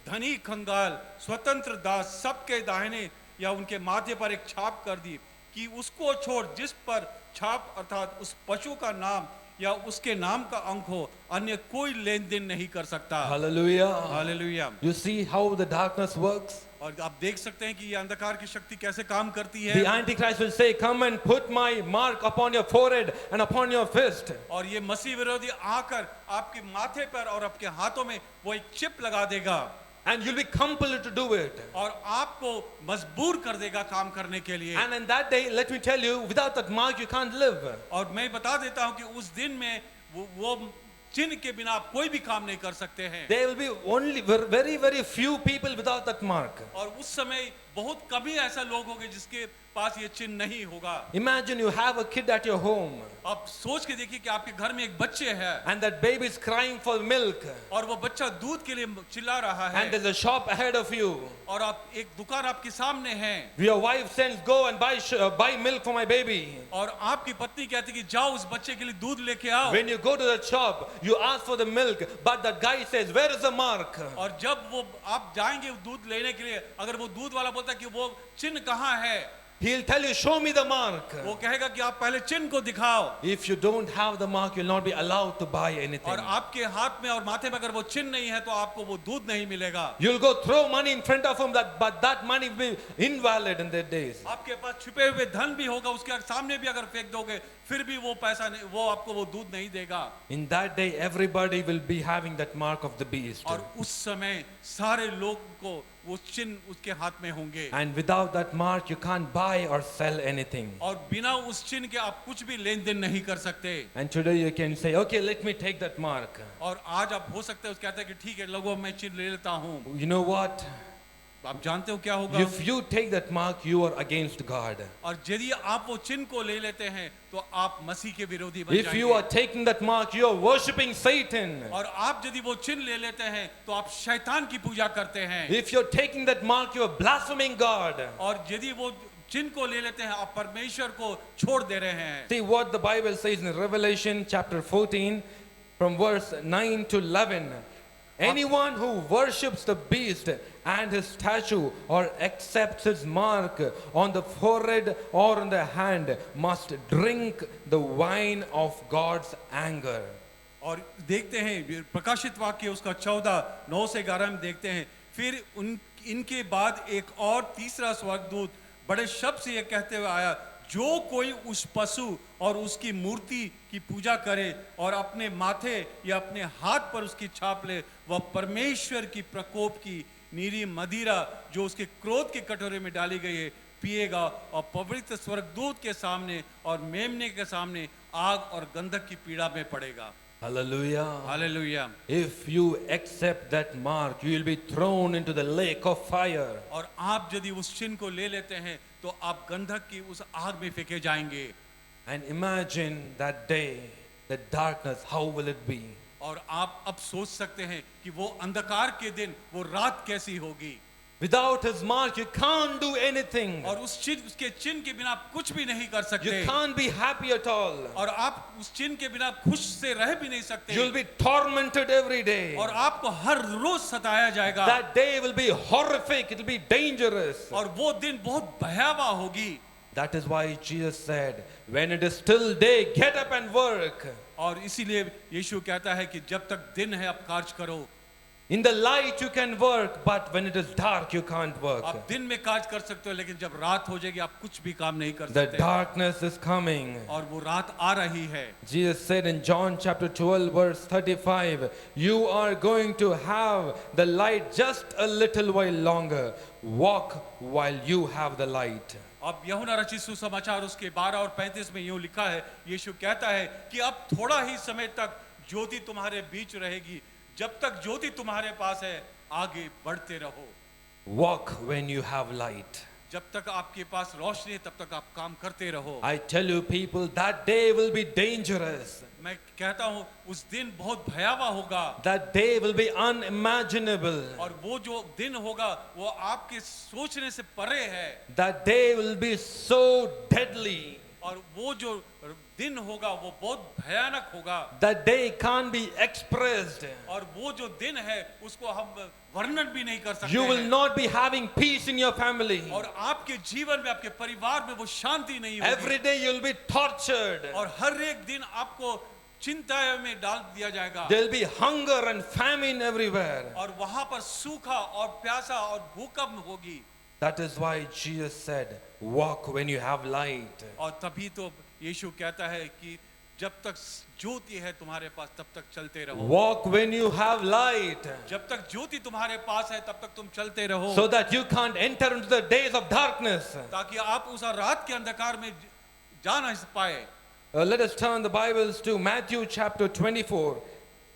धनी कंगाल स्वतंत्र दास सबके दाहिने या उनके माथे पर एक छाप कर दी कि उसको छोड़ जिस पर छाप अर्थात उस पशु का नाम या उसके नाम का अंक हो अन्य कोई लेन देन नहीं कर सकता Hallelujah. Hallelujah You see how the darkness works? और आप देख सकते हैं कि ये अंधकार की शक्ति कैसे काम करती The है Antichrist will say, Come and put my mark upon your forehead and upon your fist. और ये मसीह विरोधी आकर आपके माथे पर और आपके हाथों में वो एक चिप लगा देगा And you'll be compelled to do it. और आपको मजबूर कर देगा काम करने के लिए And in that day, let me tell you, without that mark, you can't live. और मैं बता देता हूं कि उस दिन में वो चिन्ह के बिना आप कोई भी काम नहीं कर सकते हैं There will be only very, very few people without that mark. और उस समय बहुत कभी ऐसा लोग होंगे जिसके पास ये चिन्ह नहीं होगा Imagine you have a kid at your home आप सोच के देखिए कि आपके घर में एक बच्चे है and that baby is crying for milk और वो बच्चा दूध के लिए चिल्ला रहा है and there's a shop ahead of you. और आप एक दुकान आपके सामने है Your wife sends, Go and buy milk for my baby. और आपकी पत्नी कहती कि जाओ उस बच्चे के लिए दूध लेके आओ When you go to the shop, you ask for the milk, but that guy says, Where is the mark? और जब वो आप जाएंगे दूध लेने के लिए अगर वो दूध वाला बोलता है कि वो चिन्ह कहाँ है He'll tell you, show me the mark. वो कहेगा कि आप पहले चिन्ह को दिखाओ, If you don't have the mark, you'll not be allowed to buy anything. और आपके हाथ में और माथे में अगर वो चिन्ह नहीं है तो आपको वो दूध नहीं मिलेगा। You'll go throw money in front of him, but that money will be invalid in their days. आपके पास छुपे हुए धन भी होगा, उसके सामने भी अगर फेंक दोगे फिर भी वो पैसा नहीं, वो आपको वो दूध नहीं देगा। In that day, everybody will be having that mark of the beast. और उस समय सारे लोग को वो चिन्ह उसके हाथ में होंगे, And without that mark, you can't buy or sell anything. और बिना उस चिन्ह के आप कुछ भी लेन देन नहीं कर सकते। And today you can say, okay, let me take that mark. और आज आप हो सकते हैं कहते हैं कि ठीक है लोगों मैं चिन्ह ले लेता हूँ। You know what? आप जानते हो क्या होगा? If you take that mark, you are against God. और यदि आप वो चिन्ह को ले लेते हैं तो आप मसीह के विरोधी बन If you are जाएंगे। taking that mark, you are worshipping Satan. और आप यदि वो चिन्ह ले लेते हैं तो आप शैतान की पूजा करते हैं। If you're taking that mark, you are blaspheming God. और यदि वो चिन्ह को ले लेते हैं आप परमेश्वर को छोड़ दे रहे हैं। See what the Bible says in Revelation chapter 14 from verse 9 to 11. Anyone who worships the beast and his statue or accepts his mark on the forehead or on the hand must drink the wine of God's anger. और देखते हैं प्रकाशित वाक्य उसका 14:9 से 11 में देखते हैं, फिर इनके बाद एक और तीसरा स्वर्गदूत बड़े शब्द से ये कहते हुए आया, जो कोई उस पशु और उसकी मूर्ति की पूजा करे और अपने माथे या अपने हाथ पर उसकी छाप ले, वह परमेश्वर की प्रकोप की नीरी मदिरा जो उसके क्रोध के कटोरे में डाली गई है पिएगा, और पवित्र स्वर्गदूत के सामने और मेमने के सामने आग और गंधक की पीड़ा में पड़ेगा। Hallelujah. Hallelujah. If you accept that mark, you will be thrown into the lake of fire. और आप यदि उस चिन्ह को ले लेते हैं तो आप गंधक की उस आग में फेंके जाएंगे। And imagine that day, the darkness, how will it be? और आप अब सोच सकते हैं कि वो अंधकार के दिन, वो रात कैसी होगी। Without his mark, you can't do anything. और उसके चिन्ह के बिना आप कुछ भी नहीं कर सकते। You can't be happy at all. और आप उस चिन्ह के बिना खुश से रह भी नहीं सकते। You'll be tormented every day. और आपको हर रोज सताया जाएगा। That day will be horrific. It will be dangerous. और वो दिन बहुत भयावह होगी। That is why Jesus said, when it is still day, get up and work. और इसीलिए यीशु कहता है कि जब तक दिन है आप कार्य करो। In the light you can work, but when it is dark you can't work. आप दिन में कार्य कर सकते हो, लेकिन जब रात हो जाएगी आप कुछ भी काम नहीं कर The सकते। darkness is coming. और वो रात आ रही है। Jesus said in John chapter 12 verse 35, you are going to have the light just a little while longer. Walk while you have the light. अब यूहन्ना रचित सुसमाचार उसके 12 और 35 में यूं लिखा है, यीशु कहता है कि अब थोड़ा ही समय तक ज्योति तुम्हारे बीच रहेगी, जब तक ज्योति तुम्हारे पास है आगे बढ़ते रहो। Walk when you have light. जब तक आपके पास रोशनी है तब तक आप काम करते रहो। I tell you people, that day will be dangerous. मैं कहता हूँ उस दिन बहुत भयावह होगा। That day will be unimaginable. और वो जो दिन होगा वो आपके सोचने से परे है। That day will be so deadly. और वो जो दिन होगा वो बहुत भयानक होगा। That day can't be expressed. और वो जो दिन है उसको हम वर्णन भी नहीं कर सकते You will हैं। not be having peace in your family. और आपके जीवन में आपके परिवार में वो शांति नहीं होगी। Every day you will be tortured. और हर एक दिन आपको चिंता में डाल दिया जाएगा। There will be hunger and famine everywhere. और वहां पर सूखा और प्यासा और भूकंप होगी। That is why Jesus said, walk when you have light. और तभी तो यीशु कहता है कि जब तक ज्योति है तुम्हारे पास तब तक चलते रहो। Walk when you have light. जब तक ज्योति तुम्हारे पास है तब तक तुम चलते रहो। So that you can't enter into the days of darkness. ताकि आप उस रात के अंधकार में जा नहीं पाए। Let us turn the Bibles to Matthew chapter 24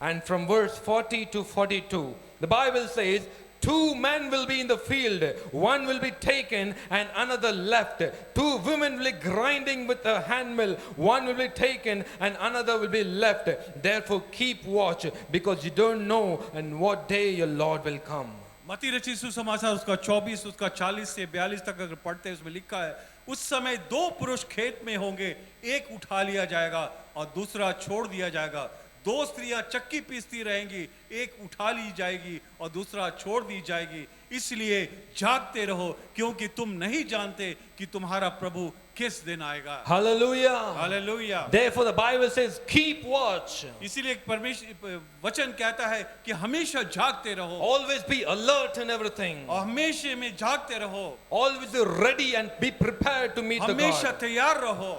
and from verse 40 to 42. The Bible says, two men will be in the field, one will be taken and another left. Two women will be grinding with a handmill, one will be taken and another will be left. Therefore keep watch, because you don't know on what day your Lord will come. मत्ती रचित सुसमाचार उसका 24 उसका 40 से 42 तक अगर पढ़ते हैं उसमें लिखा है, उस समय दो पुरुष खेत में होंगे, एक उठा लिया जाएगा और दूसरा छोड़ दिया जाएगा। दो स्त्रियां चक्की पीसती रहेंगी, एक उठा ली जाएगी और दूसरा छोड़ दी जाएगी। इसलिए जागते रहो, क्योंकि तुम नहीं जानते कि तुम्हारा प्रभु किस दिन आएगा। Hallelujah. Hallelujah. Therefore, the Bible says, keep watch. इसीलिए परमेश्वर वचन कहता है कि हमेशा जागते रहो Always be alert in everything. और हमेशा में जागते रहो, Always be ready and be prepared to meet the हमेशा God. तैयार रहो।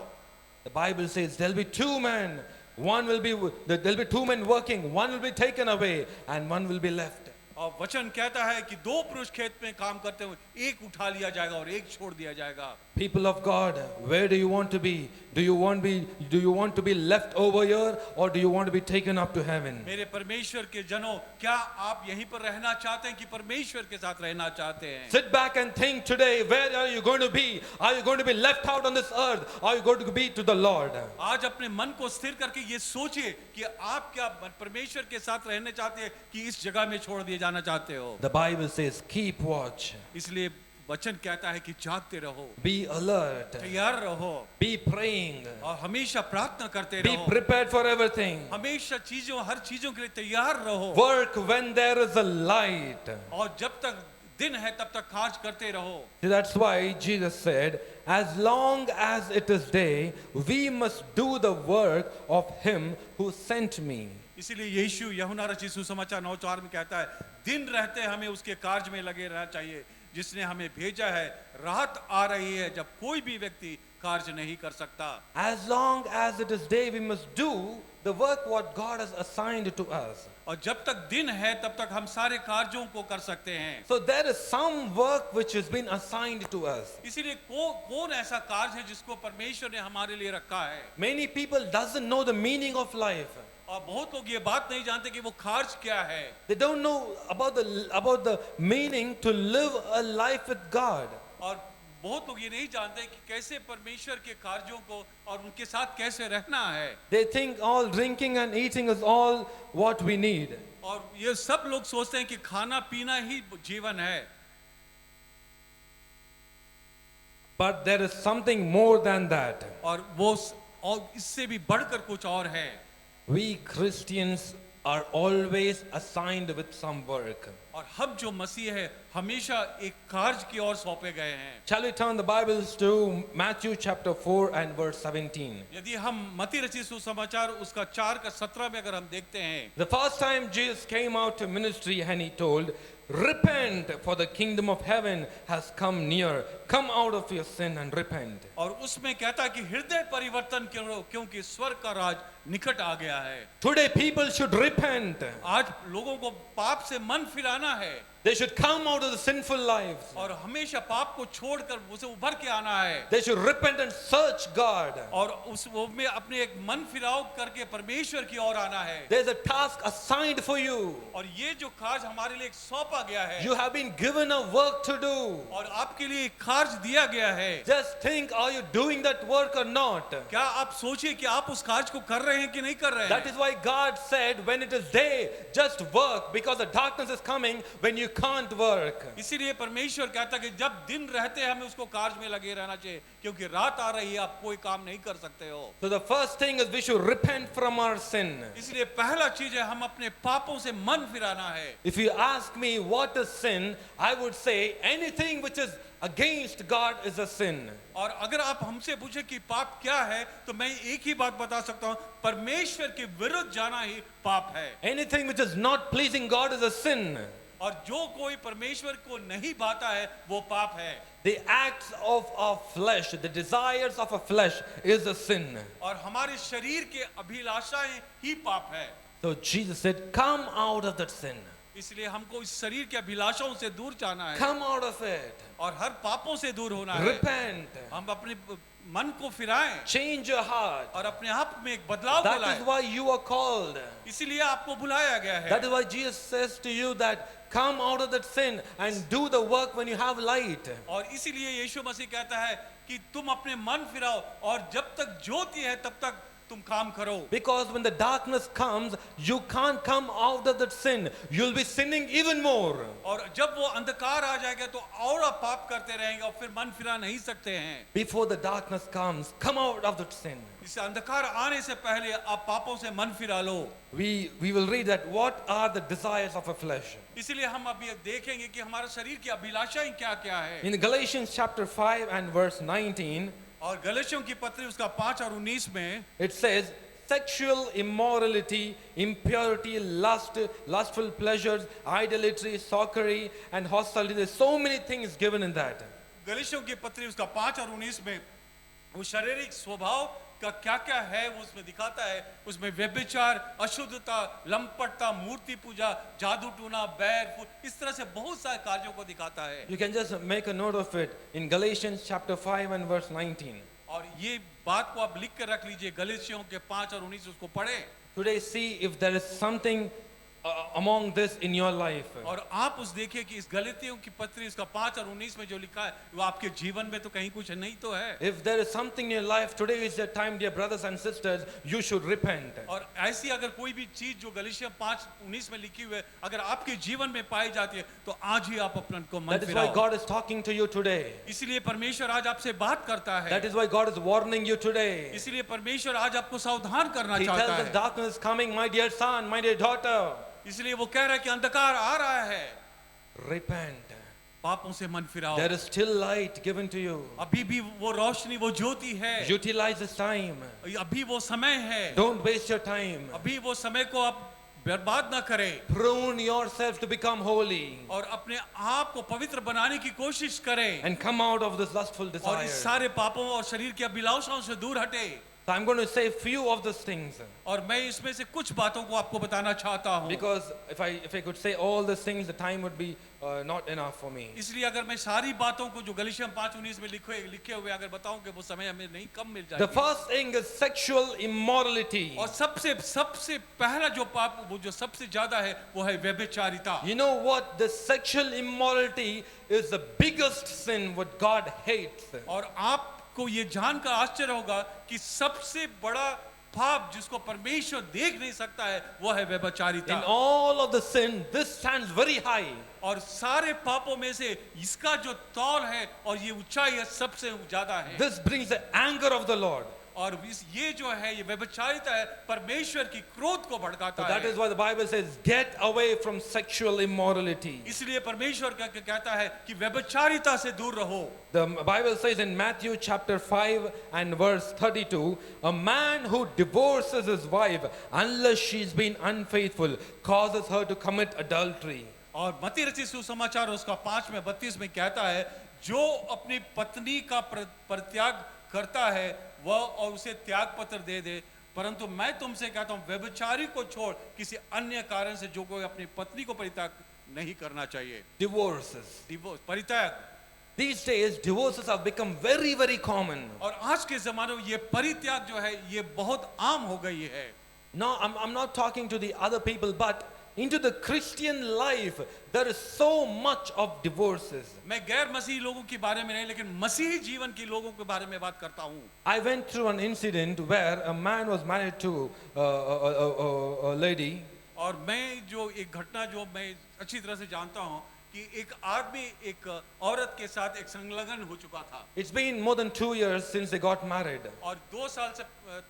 The Bible says there'll be two men. There'll be two men working. One will be taken away and one will be left. और वचन कहता है कि दो पुरुष खेत में काम करते हुए एक उठा लिया जाएगा और एक छोड़ दिया जाएगा। People of God, where do you want to be? Do you want to be left over here, or do you want to be taken up to heaven? मेरे परमेश्वर के जनों, क्या आप यहीं पर रहना चाहते हैं कि परमेश्वर के साथ रहना चाहते हैं? Sit back and think today, where are you going to be? Are you going to be left out on this earth? Or are you going to be to the Lord? आज अपने मन को स्थिर करके ये सोचिए कि आप क्या परमेश्वर के साथ रहने चाहते हैं कि इस जगह में छोड़ दिए जाना चाहते हो। The Bible says, keep watch. इसलिए वचन कहता है कि जागते रहो, Be alert. तैयार रहो Be praying. और हमेशा प्रार्थना करते Be रहो, prepared for everything. हमेशा हर चीजों के लिए तैयार रहो Work when there is a light. और जब तक दिन है तब तक कार्य करते रहो। See, that's why Jesus said, as long as it is day, we must do the work of him who sent me. इसीलिए यीशु यूहन्ना रचित सुसमाचार 9:4 में कहता है, दिन रहते हमें उसके कार्य में लगे रहना चाहिए जिसने हमें भेजा है। रात आ रही है जब कोई भी व्यक्ति कार्य नहीं कर सकता। As long as it is day, we must do the work what God has assigned to us. और जब तक दिन है तब तक हम सारे कार्यों को कर सकते हैं। So there is some work which has been assigned to us. इसीलिए कौन ऐसा कार्य है जिसको परमेश्वर ने हमारे लिए रखा है? Many people doesn't know the meaning of life. और बहुत लोग ये बात नहीं जानते कि वो कार्य क्या है। They don't know about the meaning to live a life with God. और बहुत लोग ये नहीं जानते कि कैसे परमेश्वर के कार्यों को और उनके साथ कैसे रहना है। They think all drinking and eating is all what we need. और ये सब लोग सोचते हैं कि खाना पीना ही जीवन है। But there is something more than that. और इससे भी बढ़कर कुछ और है। We Christians are always assigned with some work. और हम जो मसीह है हमेशा एक कार्य की ओर सौंपे गए हैं। Shall we turn the Bibles to Matthew chapter 4 and verse 17? यदि हम मत्ती रचित सुसमाचार उसका 4:17 में अगर हम देखते हैं, The first time Jesus came out to ministry and he told, repent for the kingdom of heaven has come near. Come out of your sin and repent. और उसमें कहता है कि हृदय परिवर्तन करो क्योंकि स्वर्ग का राज निकट आ गया है। Today people should repent. आज लोगों को पाप से मन फिराना है। They should come out of the sinful lives. और हमेशा पाप को छोड़कर उसे उभर के आना है। They should repent and search God. और उस वो में अपने एक मन फिराव करके परमेश्वर की ओर आना है। There's a task assigned for you. और ये जो कार्य हमारे लिए सौंपा गया है, You have been given a work to do. और आपके लिए एक कार्य दिया गया है। Just think, are you doing that work or not? क्या आप सोचिए कि आप उस कार्य को कर रहे हैं कि नहीं कर रहे That हैं? is why God said, when it is day, just work, because the darkness is coming when you can't work. इसीलिए परमेश्वर कहता है कि जब दिन रहते हैं हमें उसको कार्य में लगे रहना चाहिए, क्योंकि रात आ रही है आप कोई काम नहीं कर सकते हो। So the first thing is we should repent from our sin. इसलिए पहला चीज है हम अपने पापों से मन फिराना है। If you ask me what is sin, I would say anything which is against God is a sin. और अगर आप हमसे पूछे कि पाप क्या है, तो मैं एक ही बात बता सकता हूँ, परमेश्वर के विरुद्ध जाना ही पाप है। Anything which is not pleasing God is a sin. और जो कोई परमेश्वर को नहीं भाता है वो पाप है। The acts of our flesh, the desires of our flesh is a sin. और हमारे शरीर के अभिलाषाएं ही पाप है। So Jesus said, come out of that sin. इसलिए हमको इस शरीर के अभिलाषाओं से दूर जाना है Come out of it. और हर पापों से दूर होना है। Repent. हम अपने मन को फिराएं Change your heart. और अपने आप में एक बदलाव That लाएं। is why you are called. इसीलिए आपको बुलाया गया है। That is why Jesus says to you that come out of that sin and do the work when you have light. और इसीलिए यीशु मसीह कहता है कि तुम अपने मन फिराओ और जब तक ज्योति है तब तक तुम काम करो। Because when the darkness comes, you can't come out of that sin. You'll be sinning even more. और जब वो अंधकार आ जाएगा तो और आप पाप करते रहेंगे और फिर मन फिरा नहीं सकते हैं। Before the darkness comes, come out of that sin. इस अंधकार आने से पहले आप पापों से मन फिरा लो। We will read that what are the desires of a flesh. इसलिए हम अभी देखेंगे कि हमारे शरीर की अभिलाषाएं क्या-क्या है। In Galatians chapter 5 and verse 19, और गलातियों की पत्री उसका 5 और 19 में it says, sexual immorality, impurity, lust, lustful pleasures, idolatry, sorcery, and hostility. There's so many things given in that. गलातियों की पत्री उसका 5 और 19 में वो शारीरिक स्वभाव का क्या-क्या है वो उसमें दिखाता है। उसमें व्यभिचार, अशुद्धता, लंपटता, मूर्ति पूजा, जादू टूना, बैर, इस तरह से बहुत सारे कार्यों को दिखाता है। You can just make a note of it in Galatians chapter 5 and verse 19. और ये बात को आप लिख कर रख लीजिए, गलातियों के 5 और 19 उसको पढ़ें। Today see if there is something among this in your life. और आप उस देखिए कि इस गलातियों की पत्री इसका 5 और 19 में जो लिखा है वो आपके जीवन में तो कहीं कुछ नहीं तो है। If there is something in your life, today is the time, dear brothers and sisters, you should repent. और ऐसी अगर कोई भी चीज जो गलातियों 5:19 में लिखी हुई है अगर आपके जीवन में पाई जाती है तो आज ही आप अपन को मन That is why फिराओ। God is talking to you today. इसलिए परमेश्वर आज आपसे बात करता है। That is why God is warning you today. इसलिए परमेश्वर आज आपको सावधान करना He चाहता tells us है। darkness is coming, my dear son, my dear daughter. इसलिए वो कह रहा है कि अंधकार आ रहा है, Repent. पापों से मन फिराओ। There is still light given to you. अभी भी वो रोशनी वो ज्योति है, Utilize this time. अभी वो समय है, Don't waste your time. अभी वो समय को आप बर्बाद ना करें Prune yourself to become holy और अपने आप को पवित्र बनाने की कोशिश करें and come out of this lustful और desire. इस सारे पापों और शरीर की अभिलाषाओं से दूर हटे। So I'm going to say few of these things. और मैं इसमें से कुछ बातों को आपको बताना चाहता हूँ। Because if I could say all these things, the time would be not enough for me. इसलिए अगर मैं सारी बातों को जो गलातियों 5:19 में लिखे हुए अगर बताऊं कि वो समय हमें नहीं कम मिल The जाएगी। first thing is sexual immorality. और सबसे पहला जो पाप वो जो सबसे ज्यादा है वो है व्यभिचारिता। You know what? The sexual immorality is the biggest sin what God hates. और आपको ये जानकर आश्चर्य होगा कि सबसे बड़ा पाप जिसको परमेश्वर देख नहीं सकता है वो है व्यभिचारिता। In all of the sin, this stands very high. और सारे पापों में से इसका जो तौल है और ये ऊंचाई है सबसे ज्यादा है। This brings the anger of the Lord. और ये जो है ये व्यभिचारिता है परमेश्वर की क्रोध को भड़काता So that है। is why the Bible says, get away from sexual immorality. इसलिए परमेश्वर कहता है कि व्यभिचारिता से दूर रहो। The Bible says in Matthew chapter 5 and verse 32, a man who divorces his wife unless she's been unfaithful causes her to commit adultery. और मत्ती रचित सुसमाचार उसका 5 में 32 में कहता है जो अपनी पत्नी का परित्याग करता है वह और उसे त्याग पत्र दे दे, परंतु मैं तुमसे कहता हूँ व्यभिचारी को छोड़ किसी अन्य कारण से जो कोई अपनी पत्नी को परित्याग नहीं करना चाहिए। Divorces. डिवोर्स परित्याग। These days, divorces have become very, very common. और आज के जमाने में ये परित्याग जो है ये बहुत आम हो गई है। No, I'm not talking to the other people, but into the Christian life, there is so much of divorces. मैं गैर मसीही लोगों के बारे में नहीं लेकिन मसीही जीवन के लोगों के बारे में बात करता हूँ। I went through an incident where a man was married to a lady. और मैं जो एक घटना जो मैं अच्छी तरह से जानता हूँ कि एक आदमी एक औरत के साथ एक संलग्न हो चुका था। It's been more than 2 years since they got married. और 2 साल से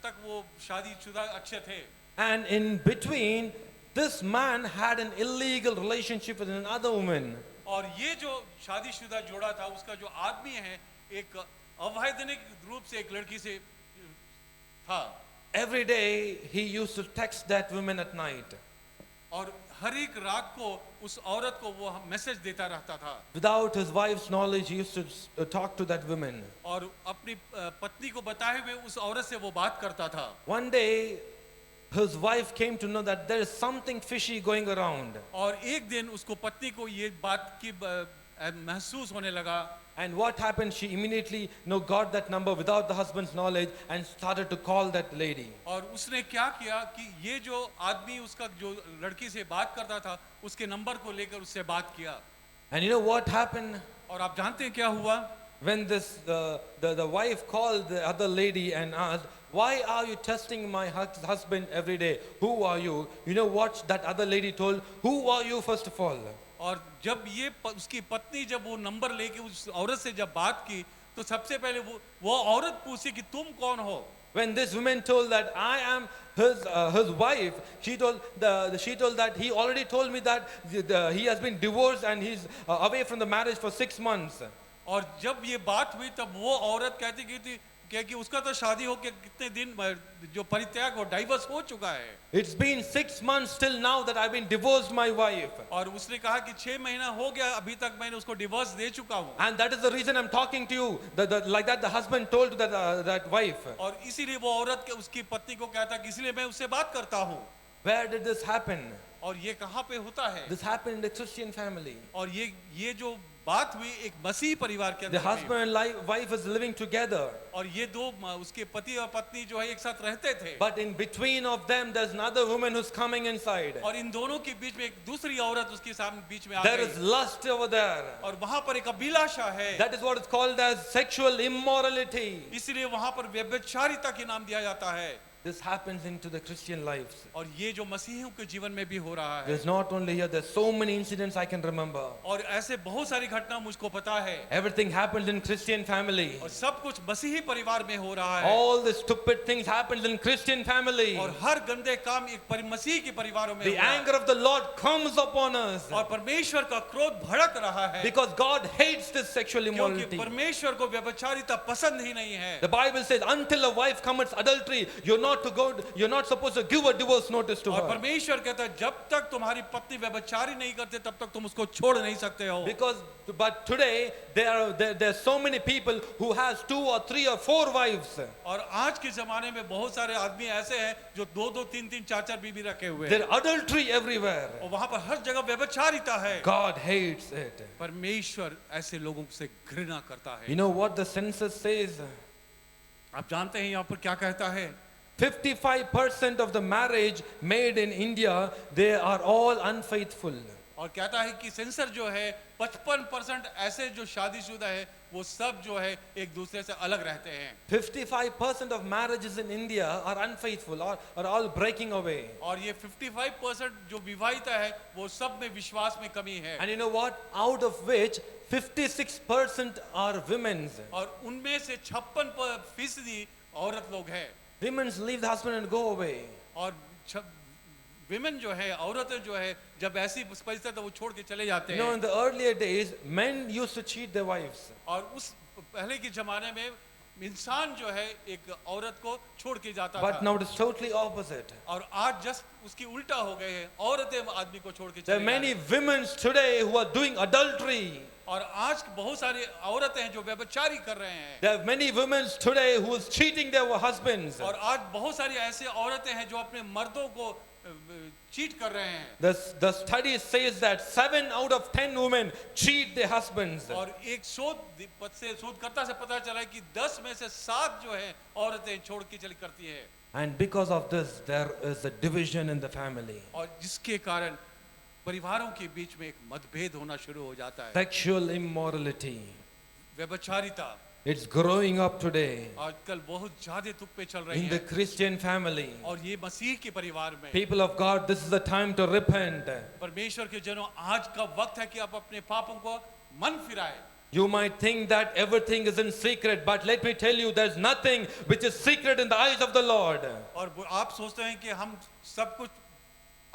तक वो शादीशुदा अच्छे थे। And in between, this man had an illegal relationship with another woman. और ये जो शादीशुदा जोड़ा था उसका जो आदमी है एक अवैधानिक रूप से एक लड़की से था। Every day he used to text that woman at night. और हर एक रात को उस औरत को वो मैसेज देता रहता था। Without his wife's knowledge, he used to talk to that woman. और अपनी पत्नी को बताए हुए उस औरत से वो बात करता था। One day, his wife came to know that there is something fishy going around. और एक दिन उसको पत्नी को ये बात की महसूस होने लगा। And what happened? She immediately got that number without the husband's knowledge and started to call that lady. और उसने क्या किया कि ये जो आदमी उसका जो लड़की से बात करता था उसके नंबर को लेकर उससे बात किया। And you know what happened? और आप जानते हैं क्या हुआ? When this the wife called the other lady and asked, why are you testing my husband every day? Who are you? You know what that other lady told? Who are you first of all? और जब ये उसकी पत्नी जब वो number लेके उस औरत से जब बात की तो सबसे पहले वो औरत पूछी कि तुम कौन हो? When this woman told that I am his wife, she told that he already told me that he has been divorced and he's away from the marriage for 6 months. और जब ये बात हुई तब वो औरत कहती की थी कि उसका तो शादी हो के कितने दिन जो परित्याग हो डाइवर्स हो चुका है. It's been 6 months till now that I've been divorced my wife. और उसने कहा कि 6 महीना हो गया अभी तक मैंने उसको डिवोर्स दे चुका हूँ. And that is the reason I'm talking to you. Like that the husband told that wife. और इसीलिए वो औरत के उसकी पत्नी को कहता कि इसलिए मैं उससे बात करता हूँ. Where did this happen? और ये कहाँ पे होता है? This happened in the Christian family. और ये जो बात हुई एक मसीही परिवार के The अंदर हुई. husband and wife is living together. और ये दो उसके पति और पत्नी जो है एक साथ रहते थे. But in between of them, there's another woman who's coming inside. और इन दोनों के बीच में एक दूसरी औरत उसके सामने बीच में आ There गई. is lust over there. और वहां पर एक अभिलाषा है. That is what is called as sexual immorality. इसलिए वहां पर व्यभिचारिता के नाम दिया जाता है. This happens into the Christian lives. और ये जो मसीहियों के जीवन में भी हो रहा है. There's not only here, there's so many incidents I can remember. और ऐसे बहुत सारी घटना मुझको पता है. Everything happens in Christian family. और सब कुछ मसीही परिवार में हो रहा है. All the stupid things happens in Christian family. और हर गंदे काम एक मसीह के परिवारों में The हो रहा है. anger of the Lord comes upon us. और परमेश्वर का क्रोध भड़क रहा है. Because God hates this sexual क्योंकि immorality. परमेश्वर को व्यभिचारिता पसंद ही नहीं है. The Bible says, until a wife commits adultery, you're not supposed to give a divorce notice to और her. परमेश्वर कहता है जब तक तुम्हारी पत्नी व्यभिचारी नहीं करते तब तक तुम उसको छोड़ नहीं सकते हो. But today there are so many people who has 2 or 3 or 4 wives. और आज के जमाने में बहुत सारे आदमी ऐसे हैं जो 2-2 3-3 4-4 बीवी रखे हुए हैं. There adultery everywhere. और वहां पर हर जगह व्यभिचारिता है. God hates it. परमेश्वर ऐसे लोगों से घृणा करता है. You know what the census says? आप जानते हैं यहाँ पर क्या कहता है? 55% of the marriage made in India, they are all unfaithful. और कहता है कि सेंसर जो है 55% ऐसे जो शादीशुदा है वो सब जो है एक दूसरे से अलग रहते हैं. 55% of marriages in India are unfaithful or are all breaking away. और ये 55% जो विवाहिता है वो सब में विश्वास में कमी है. And you know what? Out of which 56% are women's. और उनमें से 56% औरत लोग हैं. Women leave the husband and go away. और विमेन जो है औरतें जो है जब ऐसी परिस्थिति वो छोड़ के चले जाते You know, हैं. in the earlier days, men used to cheat their wives. और उस पहले के जमाने में इंसान जो है एक औरत को छोड़ के जाता But था. now it's totally opposite. और आज जस्ट उसकी उल्टा हो गए हैं. औरतें आदमी को छोड़ के There are चली many जाती हैं. women today who are doing adultery. और आज बहुत सारी औरतें हैं जो व्यभिचारी कर रहे हैं. There are many women today who is cheating their husbands. और आज बहुत सारी ऐसी औरतें हैं जो अपने मर्दों को चीट कर रहे हैं. The study says that 7 out of 10 women cheat their husbands. और एक शोधकर्ता से पता चला है कि 10 में से 7 जो है औरतें छोड़ के चली करती है. And because of this, there is a division in the family. और जिसके कारण परिवारों के बीच में एक मतभेद होना शुरू हो जाता है. Sexual immorality. व्यभिचारिता It's growing up today आजकल बहुत ज्यादा तुक पे चल रही in the है. Christian family. और ये मसीह के परिवार में People of God, this is the time to repent. परमेश्वर के जनों आज का वक्त है कि आप अपने पापों को मन फिराए. You might think that everything is in secret, but let me tell you, there's nothing which is secret in the eyes of the Lord. और आप सोचते हैं कि हम सब कुछ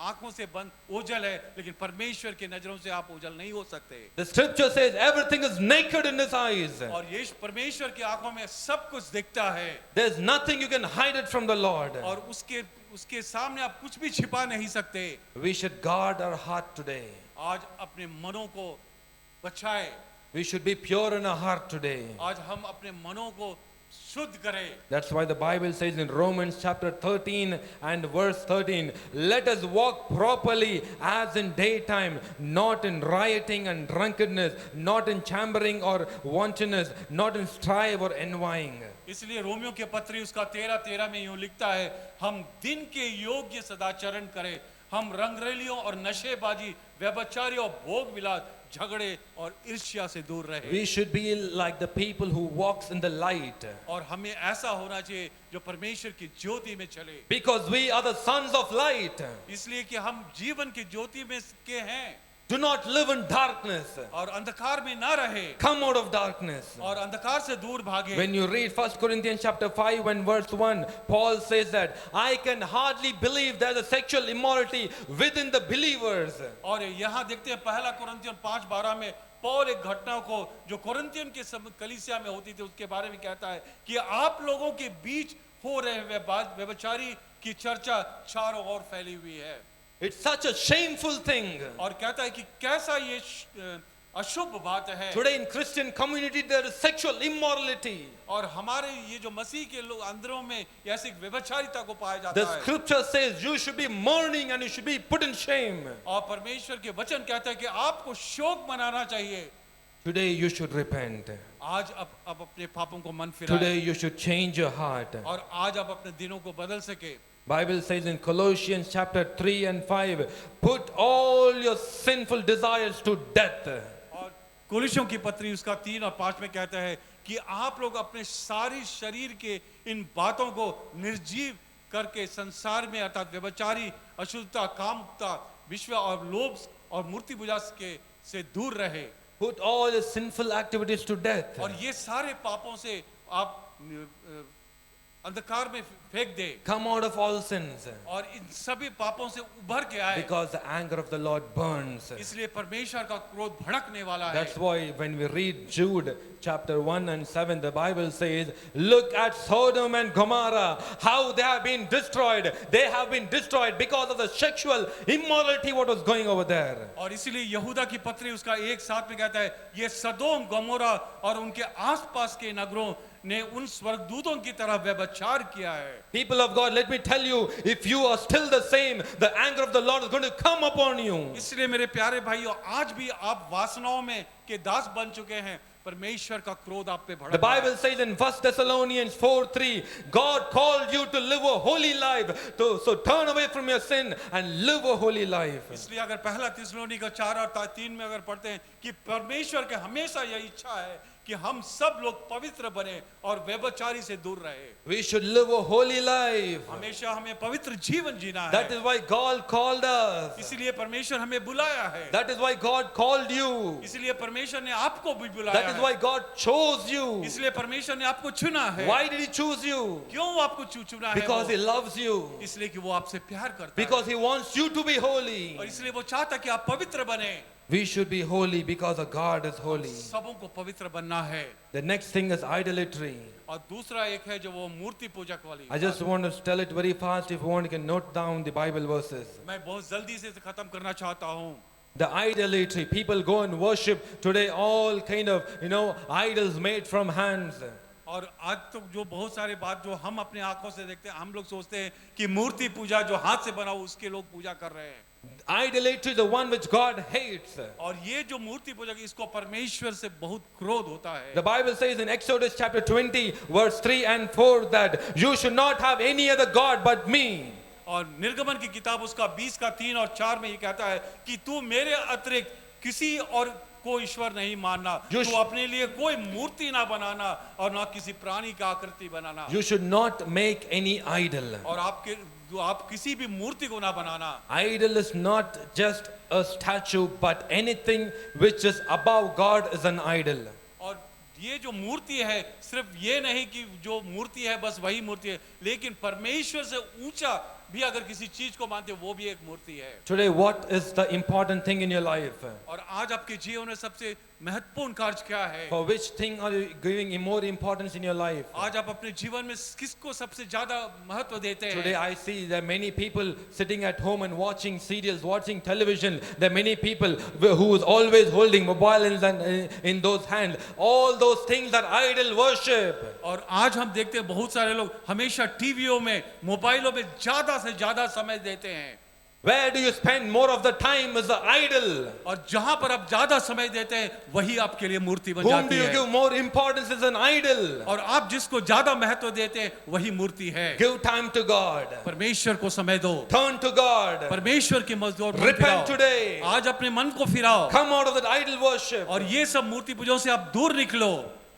आंखों से बंद ओझल है लेकिन परमेश्वर के नजरों से आप ओझल नहीं हो सकते. The scripture says everything is naked in his eyes. और ये परमेश्वर की आंखों में सब कुछ दिखता है. There's nothing you can hide it from the Lord. और उसके सामने आप कुछ भी छिपा नहीं सकते. We should guard our heart today. आज अपने मनों को बचाए. We should be pure in our heart today. आज हम अपने मनों को शुद्ध करें. That's why the Bible says in Romans chapter 13 and verse 13, let us walk properly as in daytime, not in rioting and drunkenness, not in chambering or wantonness, not in strife or envying. इसलिए Romeo के पत्री उसका 13 में यूं लिखता है, हम दिन के योग्य सदाचरण करें, हम रंगरलियों और नशेबाजी, व्यभिचारी और भोग विलास, झगड़े और ईर्ष्या से दूर रहे। We should be like the people who walks in the light, और हमें ऐसा होना चाहिए जो परमेश्वर की ज्योति में चले, because we are the sons of light. इसलिए कि हम जीवन की ज्योति में के हैं Do not live in darkness. और अंधकार में ना रहे Come out of darkness. और अंधकार से दूर भागे। When you read 1 Corinthians chapter 5 and verse 1, Paul says that I can hardly believe there's a sexual immorality within the believers. और यहाँ देखते हैं पहला कुरिन्थियन 5:12 में पौल एक घटना को जो कुरिन्थियन के कलीसिया में होती थी उसके बारे में कहता है कि आप लोगों के बीच हो रहे व्यभिचारी की चर्चा चारों ओर फैली हुई है। It's such a shameful thing. और कहता है कि कैसा ये अशुभ बात है। Today in Christian community there is sexual immorality. और हमारे ये जो मसीह के लोग अंदरों में ऐसी व्यभिचारिता को पाया जाता The है। scripture says you should be mourning and you should be put in shame. और परमेश्वर के वचन कहता है कि आपको शोक मनाना चाहिए। Today you should repent. आज अब अपने पापों को मन Today फिराएं you should change your heart. और आज आप अपने दिनों को बदल सके। Bible says in Colossians chapter 3 and 5, put all your sinful desires to death. और कोलिशों की पत्री उसका 3 और 5 में कहता है कि आप लोग अपने सारी शरीर के इन बातों को निर्जीव करके संसार में अर्थात व्यभिचारी, अशुद्धता, कामुकता, विश्व और लोभ और मूर्ति पूजा के से दूर रहे। Put all your sinful activities to death. और ये सारे पापों से आप अंधकार में फेंक दे Come out of all sins. और इन सभी पापों से उभर के आए। Because the anger of the Lord burns. इसलिए परमेश्वर का क्रोध भड़कने वाला है। That's why when we read Jude chapter 1 and 7, the Bible says, look at Sodom and Gomorrah, how they have been destroyed. They have been destroyed because of the sexual immorality what was going over there. और इसीलिए यहूदा की पत्री उसका 1:7 में कहता है ये सदोम गमोरा और उनके आसपास के नगरों ने उन स्वर्गदूतों की तरह व्यभिचार किया है। People of God, let me tell you, if you are still the same, the anger of the Lord is going to come upon you. इसलिए मेरे प्यारे भाइयों आज भी आप वासनाओं में के दास बन चुके हैं, परमेश्वर का क्रोध आप पे भड़क The रहा है। Bible says in 1 Thessalonians 4:3, God called you to live a holy life. So turn away from your sin and live a holy life. इसलिए अगर पहला थिस्सलुनीके का 4 और 3 में अगर पढ़ते हैं कि परमेश्वर के हमेशा यही इच्छा है कि हम सब लोग पवित्र बने और व्यभिचारी से दूर रहे। We should live a holy life. हमेशा हमें पवित्र जीवन जीना That है। is why God called us. इसलिए परमेश्वर हमें बुलाया है। That is why God called you. इसलिए परमेश्वर ने आपको भी बुलाया That is है। why God chose you. इसलिए परमेश्वर ने आपको चुना है। Why did He choose you? क्यों आपको चुना है? Because He वो? loves you. इसलिए कि वो आपसे प्यार करता Because है He wants you to be holy. और इसलिए वो चाहता कि आप पवित्र बने। We should be holy because our God is holy. सबों को पवित्र बनना है। The next thing is idolatry. और दूसरा एक है जो वो मूर्ति पूजक वाली। I just want to tell it very fast. If you want, you can note down the Bible verses. मैं बहुत जल्दी से खत्म करना चाहता हूँ। The idolatry. People go and worship today all kind of, idols made from hands. और आज तो जो बहुत सारे बात जो हम अपने आंखों से देखते हैं, हम लोग सोचते हैं कि मूर्ति पूजा जो हाथ से बना हो उसके लोग पूजा कर रहे हैं। Idolatry is the one which God hates. और ये जो मूर्ति पूजा इसको परमेश्वर से बहुत क्रोध होता है। The Bible says in Exodus chapter 20 verse 3 and 4 that you should not have any other God but me. और निर्गमन की किताब उसका 20 का 3 और 4 में ये कहता है कि तू मेरे अतिरिक्त किसी और को ईश्वर नहीं मानना, तू अपने लिए कोई मूर्ति ना बनाना और ना किसी प्राणी का आकृति बनाना। You should not make any idol. और आप किसी भी मूर्ति को ना बनाना। Idol is not just a statue but anything which is above God is an idol. और ये जो मूर्ति है सिर्फ ये नहीं कि जो मूर्ति है बस वही मूर्ति है, लेकिन परमेश्वर से ऊंचा भी अगर किसी चीज को मानते वो भी एक मूर्ति है। Today what is the important thing in your life? और आज आपके जीवन में सबसे महत्वपूर्ण कार्य क्या है? For which thing are you giving more importance in your life? आज आप अपने जीवन में किसको सबसे ज्यादा महत्व देते हैं? Today I see there are many people sitting at home and watching serials, watching television. There are many people who is always holding mobile in those hands. All those things are idol worship. और आज हम देखते हैं बहुत सारे लोग हमेशा टीवियों में, मोबाइलों में ज्यादा से ज्यादा समय देते हैं। Where do you spend more of the time is the idol. और जहां पर आप ज्यादा समय देते हैं वही आपके लिए मूर्ति बन Whom जाती do you है। give more importance is an idol. और आप जिसको ज्यादा महत्व देते हैं वही मूर्ति है। Give time to God. परमेश्वर को समय दो, Turn to God. परमेश्वर की मजदूर मन Repent फिराओ। today. आज अपने मन को फिराओ Come out of that idol worship. और ये सब मूर्ति पूजों से आप दूर निकलो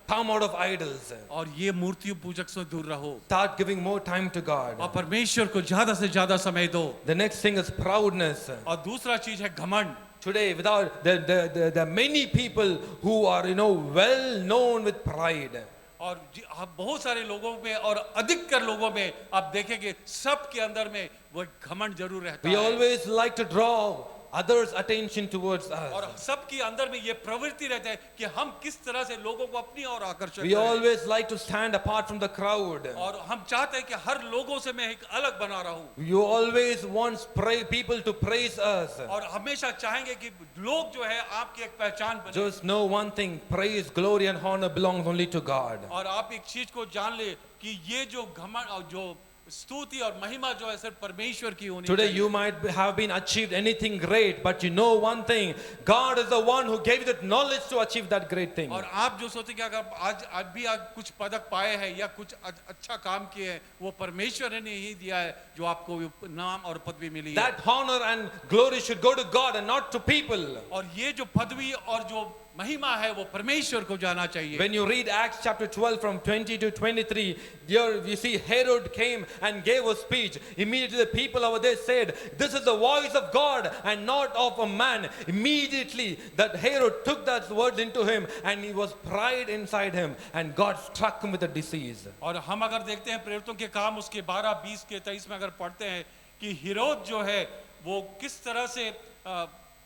Come out of idols. और ये मूर्ति पूजक से दूर रहो Start giving more time to God. और परमेश्वर को ज्यादा से ज्यादा समय दो। The next thing is proudness. और दूसरा चीज है घमंड। Today, without there are many people who are well known with pride. और आप बहुत सारे लोगों में और अधिकतर लोगों में आप देखेंगे सबके अंदर में वो घमंड जरूर रहता We है। always like to draw others' attention towards और us. सबके अंदर में ये प्रवृत्ति रहता है कि हम किस तरह से लोगों को अपनी ओर आकर्षित We करें। always like to stand apart from the crowd. और हम चाहते हैं कि हर लोगों से मैं एक अलग बना रहूं You always want people to praise us. और हमेशा चाहेंगे कि लोग जो है आपकी एक पहचान बने। Just know one thing, praise, glory and honor belongs only to God. और आप एक चीज को जान ले कि ये जो घमंड और जो स्तुति और महिमा जो है सिर्फ परमेश्वर की होनी Today चाहिए। you might have been achieved anything great, but you know one thing, God is the one who gave you that knowledge to achieve that great thing. और आप जो सोचते कि अगर आज भी आप कुछ पदक पाए हैं या कुछ अच्छा काम किए हैं वो परमेश्वर ने ही दिया है जो आपको नाम और पदवी मिली है। That honor and glory should go to God and not to people. और ये जो पदवी और जो महिमा है वो परमेश्वर को जाना चाहिए। When you read Acts chapter 12 from 20 to 23, here you see Herod came and gave a speech. Immediately the people over there said, "This is the voice of God and not of a man." Immediately that Herod took that word into him and he was pride inside him and God struck him with a disease. और हम अगर देखते हैं प्रेरितों के काम उसके 12, 20 के 23 में अगर पढ़ते हैं कि हेरोद जो है वो किस तरह से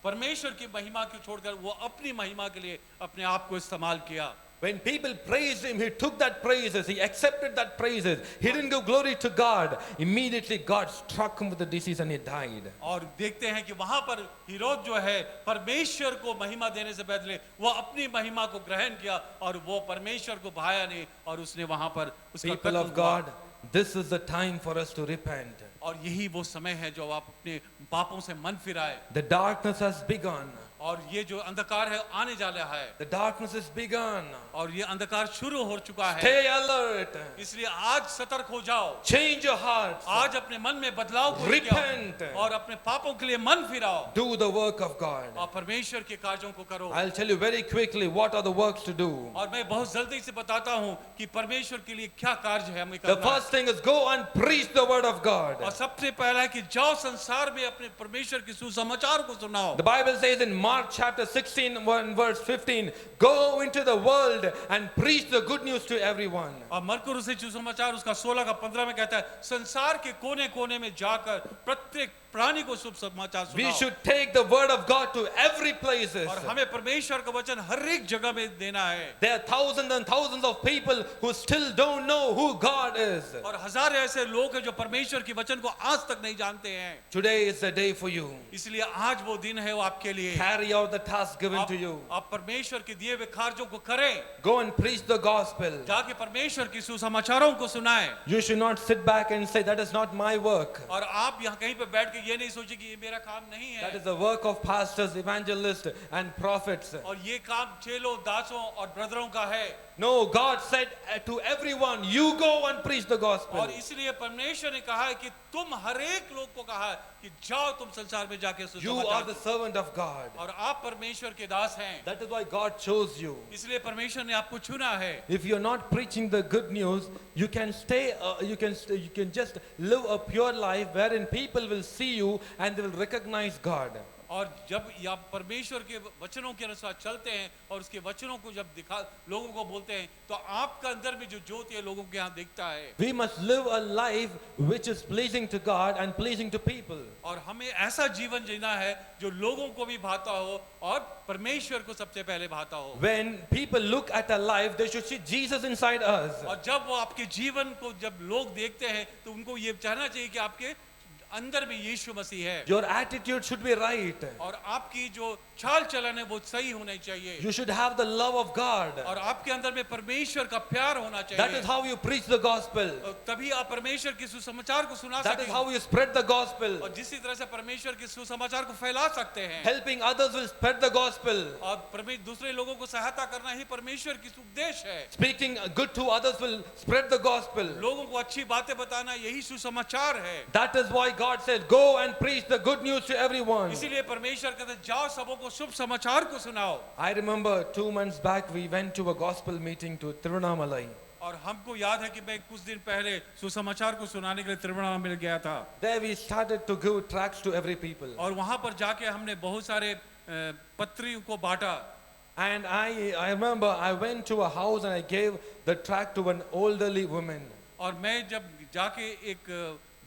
परमेश्वर की महिमा को छोड़कर वो अपनी महिमा के लिए अपने आप को इस्तेमाल किया। When people praised him, he took that praises, he accepted that praises. He didn't give glory to God. Immediately God struck him with the disease and he died. और देखते हैं कि वहां पर हेरोद जो है परमेश्वर को महिमा देने से पहले वो अपनी महिमा को ग्रहण किया और वो परमेश्वर को भाया नहीं और उसने वहां पर उसका People कत्ल of हुआ। God, this is the time for us to repent. और यही वो समय है जो आप अपने पापों से मन फिराए। The darkness has begun. और ये जो अंधकार है आने जा रहा है The darkness has begun. और ये अंधकार शुरू हो चुका है। Stay alert. इसलिए आज सतर्क हो जाओ। Change your hearts. आज अपने मन में बदलाव को लेके Repent. आओ और अपने पापों के लिए मन फिराओ Do the work of God. और परमेश्वर के कार्यों को करो। I'll tell you very quickly what are the works to do. और मैं बहुत जल्दी से बताता हूँ कि परमेश्वर के लिए क्या कार्य है हमें The करना है। first thing is go and preach the word of God. और सबसे पहला है कि जाओ संसार में अपने परमेश्वर के सुसमाचार को सुनाओ। The Bible says in Mark chapter 16 verse 15, go into the world and preach the good news to everyone. और मरकुस से सुसमाचार उसका 16 का 15 में कहता है संसार के कोने कोने में जाकर प्रत्येक प्राणी को शुभ समाचार We सुनाओ। should take the word of God to every places. और हमें परमेश्वर का वचन हर एक जगह में देना है। There are thousands and thousands of people who still don't know who God is. और हजार ऐसे लोग हैं जो परमेश्वर के वचन को आज तक नहीं जानते हैं। Today is the day for you. इसलिए आज वो दिन है वो आपके लिए। Carry out the task given to you. आप परमेश्वर के दिए हुए कार्यों को करें। Go and preach the gospel. जाके परमेश्वर की सुसमाचारों को सुनाएं। You should not sit back and say that is not my work. और आप यहाँ कहीं पे बैठ के ये नहीं सोचे कि ये मेरा काम नहीं है। That is the work of pastors, evangelists and prophets. और ये काम चेलों, दासों और ब्रदरों का है। No, God said to everyone, you go and preach the gospel. और इसलिए परमेश्वर ने कहा है कि तुम हर एक लोग को कहा है कि जाओ तुम संसार में जाके You are सुसमाचार the servant of God. और आप परमेश्वर के दास हैं। That is why God chose you. इसलिए परमेश्वर ने आपको चुना है। If you're not preaching the good news, you can you can just live a pure life wherein people will see you and they will recognize God. और जब आप परमेश्वर के वचनों के अनुसार चलते हैं और उसके वचनों को जब दिखा लोगों को बोलते हैं तो आपका अंदर में जो ज्योति है लोगों के यहाँ दिखता है। We must live a life which is pleasing to God and pleasing to people. और हमें ऐसा जीवन जीना है जो लोगों को भी भाता हो और परमेश्वर को सबसे पहले भाता हो। When people look at our life, they should see Jesus inside us. और जब वो आपके जीवन को जब लोग देखते हैं तो उनको ये चाहना चाहिए कि अंदर में यीशु मसीह है Your attitude should be right. और आपकी जो चाल चलन है वो सही होनी चाहिए You should have the love of God. और आपके अंदर में परमेश्वर का प्यार होना That चाहिए is how you preach the gospel. और तभी आप परमेश्वर के सुसमाचार को सुना That is सकते how हैं you spread the gospel. और जिस तरह से परमेश्वर के सुसमाचार को फैला सकते हैं Helping others will spread the gospel. और दूसरे लोगों को सहायता करना ही परमेश्वर की उपदेश है Speaking good to others will spread the gospel. लोगों को अच्छी बातें बताना यही सुसमाचार है That is why God said, go and preach the good news to everyone. इसीलिए परमेश्वर कहते हैं, जाओ सबों को शुभ समाचार को सुनाओ I remember 2 months back we went to a gospel meeting to Tiruvannamalai. और हमको याद है कि मैं कुछ दिन पहले सुसमाचार को सुनाने के लिए त्रिवेणी में गया था There we started to give tracts to every people. और वहां पर जाके हमने बहुत सारे पत्रियों को बांटा And I remember I went to a house and I gave the tract to an elderly woman. और मैं जब जाके एक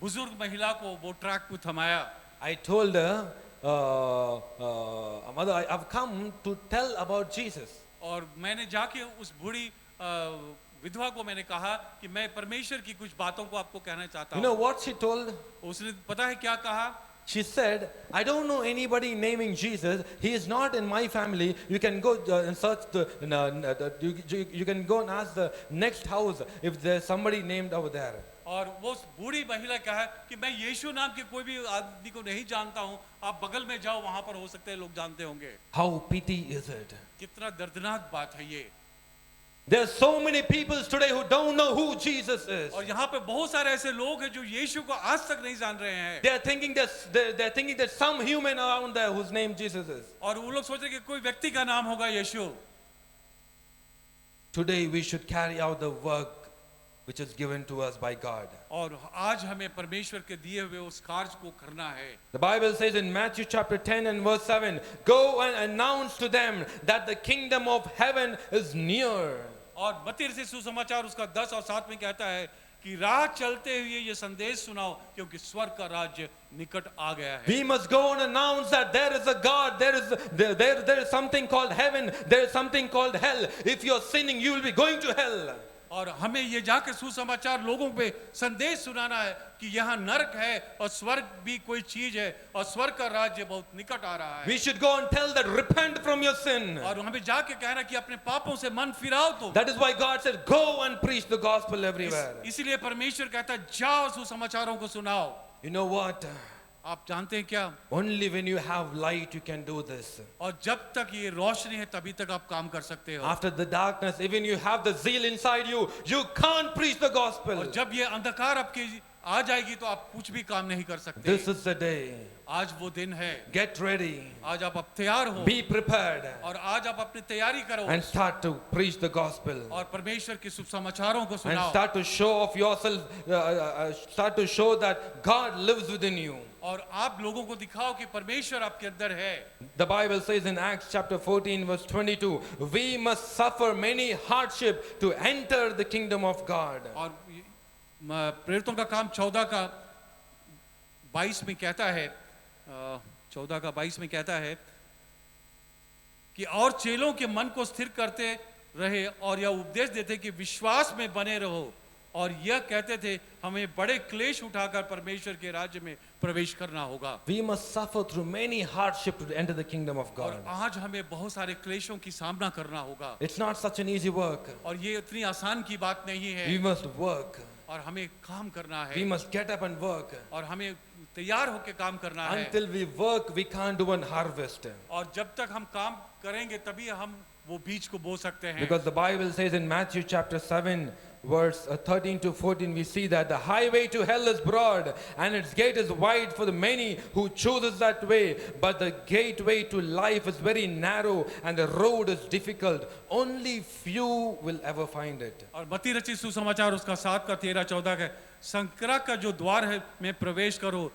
बुजुर्ग महिला को वो ट्रैक को थमाया I told her, Mother, I've come to tell about Jesus. और मैंने जाके उस बूढ़ी विधवा को मैंने कहा कि मैं परमेश्वर की कुछ बातों को आपको कहना चाहता You know हूँ what she told? उसने पता है क्या कहा She said, I don't know anybody naming Jesus. He is not in my family. You can go and search you can go and ask the next house if there's somebody named over there. और वो बूढ़ी महिला कहा कि मैं यीशु नाम के कोई भी आदमी को नहीं जानता हूँ आप बगल में जाओ वहां पर हो सकते हैं लोग जानते होंगे How pity is it? कितना दर्दनाक बात है ये There are so many people today who don't know who Jesus is. और यहाँ पे बहुत सारे ऐसे लोग हैं जो यीशु को आज तक नहीं जान रहे हैं They are thinking that some human around there whose name Jesus is. और वो लोग सोच रहे हैं कि कोई व्यक्ति का नाम होगा यीशु Today we should carry out the work which is given to us by God. और आज हमें परमेश्वर के दिए हुए उस कार्य को करना है The Bible says in Matthew chapter 10 and verse 7, go and announce to them that the kingdom of heaven is near. और मत्ती से सुसमाचार उसका 10 और 7 में कहता है कि राह चलते हुए ये संदेश सुनाओ क्योंकि स्वर्ग का राज्य निकट आ गया है We must go and announce that there is a God, there is something called heaven, there is something called hell. If you are sinning, you will be going to hell. और हमें ये जाकर सुसमाचार लोगों पे संदेश सुनाना है कि यहाँ नरक है और स्वर्ग भी कोई चीज है और स्वर्ग का राज्य बहुत निकट आ रहा है We should go and tell that repent from your sin. और हमें जाके कहना कि अपने पापों से मन फिराओ तो That is why God said, go and preach the gospel everywhere. इसीलिए परमेश्वर कहता है जाओ सुसमाचारों को सुनाओ You know what? आप जानते हैं क्या Only when you have light you can do this. और जब तक ये रोशनी है तभी तक आप काम कर सकते हो After the darkness, even you have the zeal inside you, you can't preach the gospel. और जब ये अंधकार आपके आ जाएगी तो आप कुछ भी काम नहीं कर सकते This is the day. आज वो दिन है Get ready. आज आप तैयार हो Be prepared. और आज आप अपनी तैयारी करो And start to preach the gospel. और परमेश्वर के शुभ समाचारों को And सुनाओ start to show off yourself, start to show that God lives within you. और आप लोगों को दिखाओ कि परमेश्वर आपके अंदर है The Bible says in Acts chapter 14 verse 22, we must suffer many hardship to enter the kingdom of God. और प्रेरितों का काम 14 का 22 में कहता है 14 का 22 में कहता है कि और चेलों के मन को स्थिर करते रहे और यह उपदेश देते कि विश्वास में बने रहो और यह कहते थे हमें बड़े क्लेश उठाकर परमेश्वर के राज्य में प्रवेश करना होगा We must suffer through many hardship to enter the kingdom of God. और आज हमें बहुत सारे क्लेशों की सामना करना होगा It's not such an easy work. और ये इतनी आसान की बात नहीं है We must work. और हमें काम करना We है must get up and work. और हमें तैयार होकर काम करना है Until we work, we can't do one harvest. और जब तक हम काम करेंगे तभी हम वो बीज को बो सकते हैं Because the Bible says in Matthew chapter 7 verse 13 to 14, we see that the highway to hell is broad and its gate is wide for the many who chooses that way, but the gateway to life is very narrow and the road is difficult. Only few will ever find it. और मत्ती रचित सुसमाचार उसका 7 का 13 14 का संक्रक का जो द्वार है में प्रवेश करो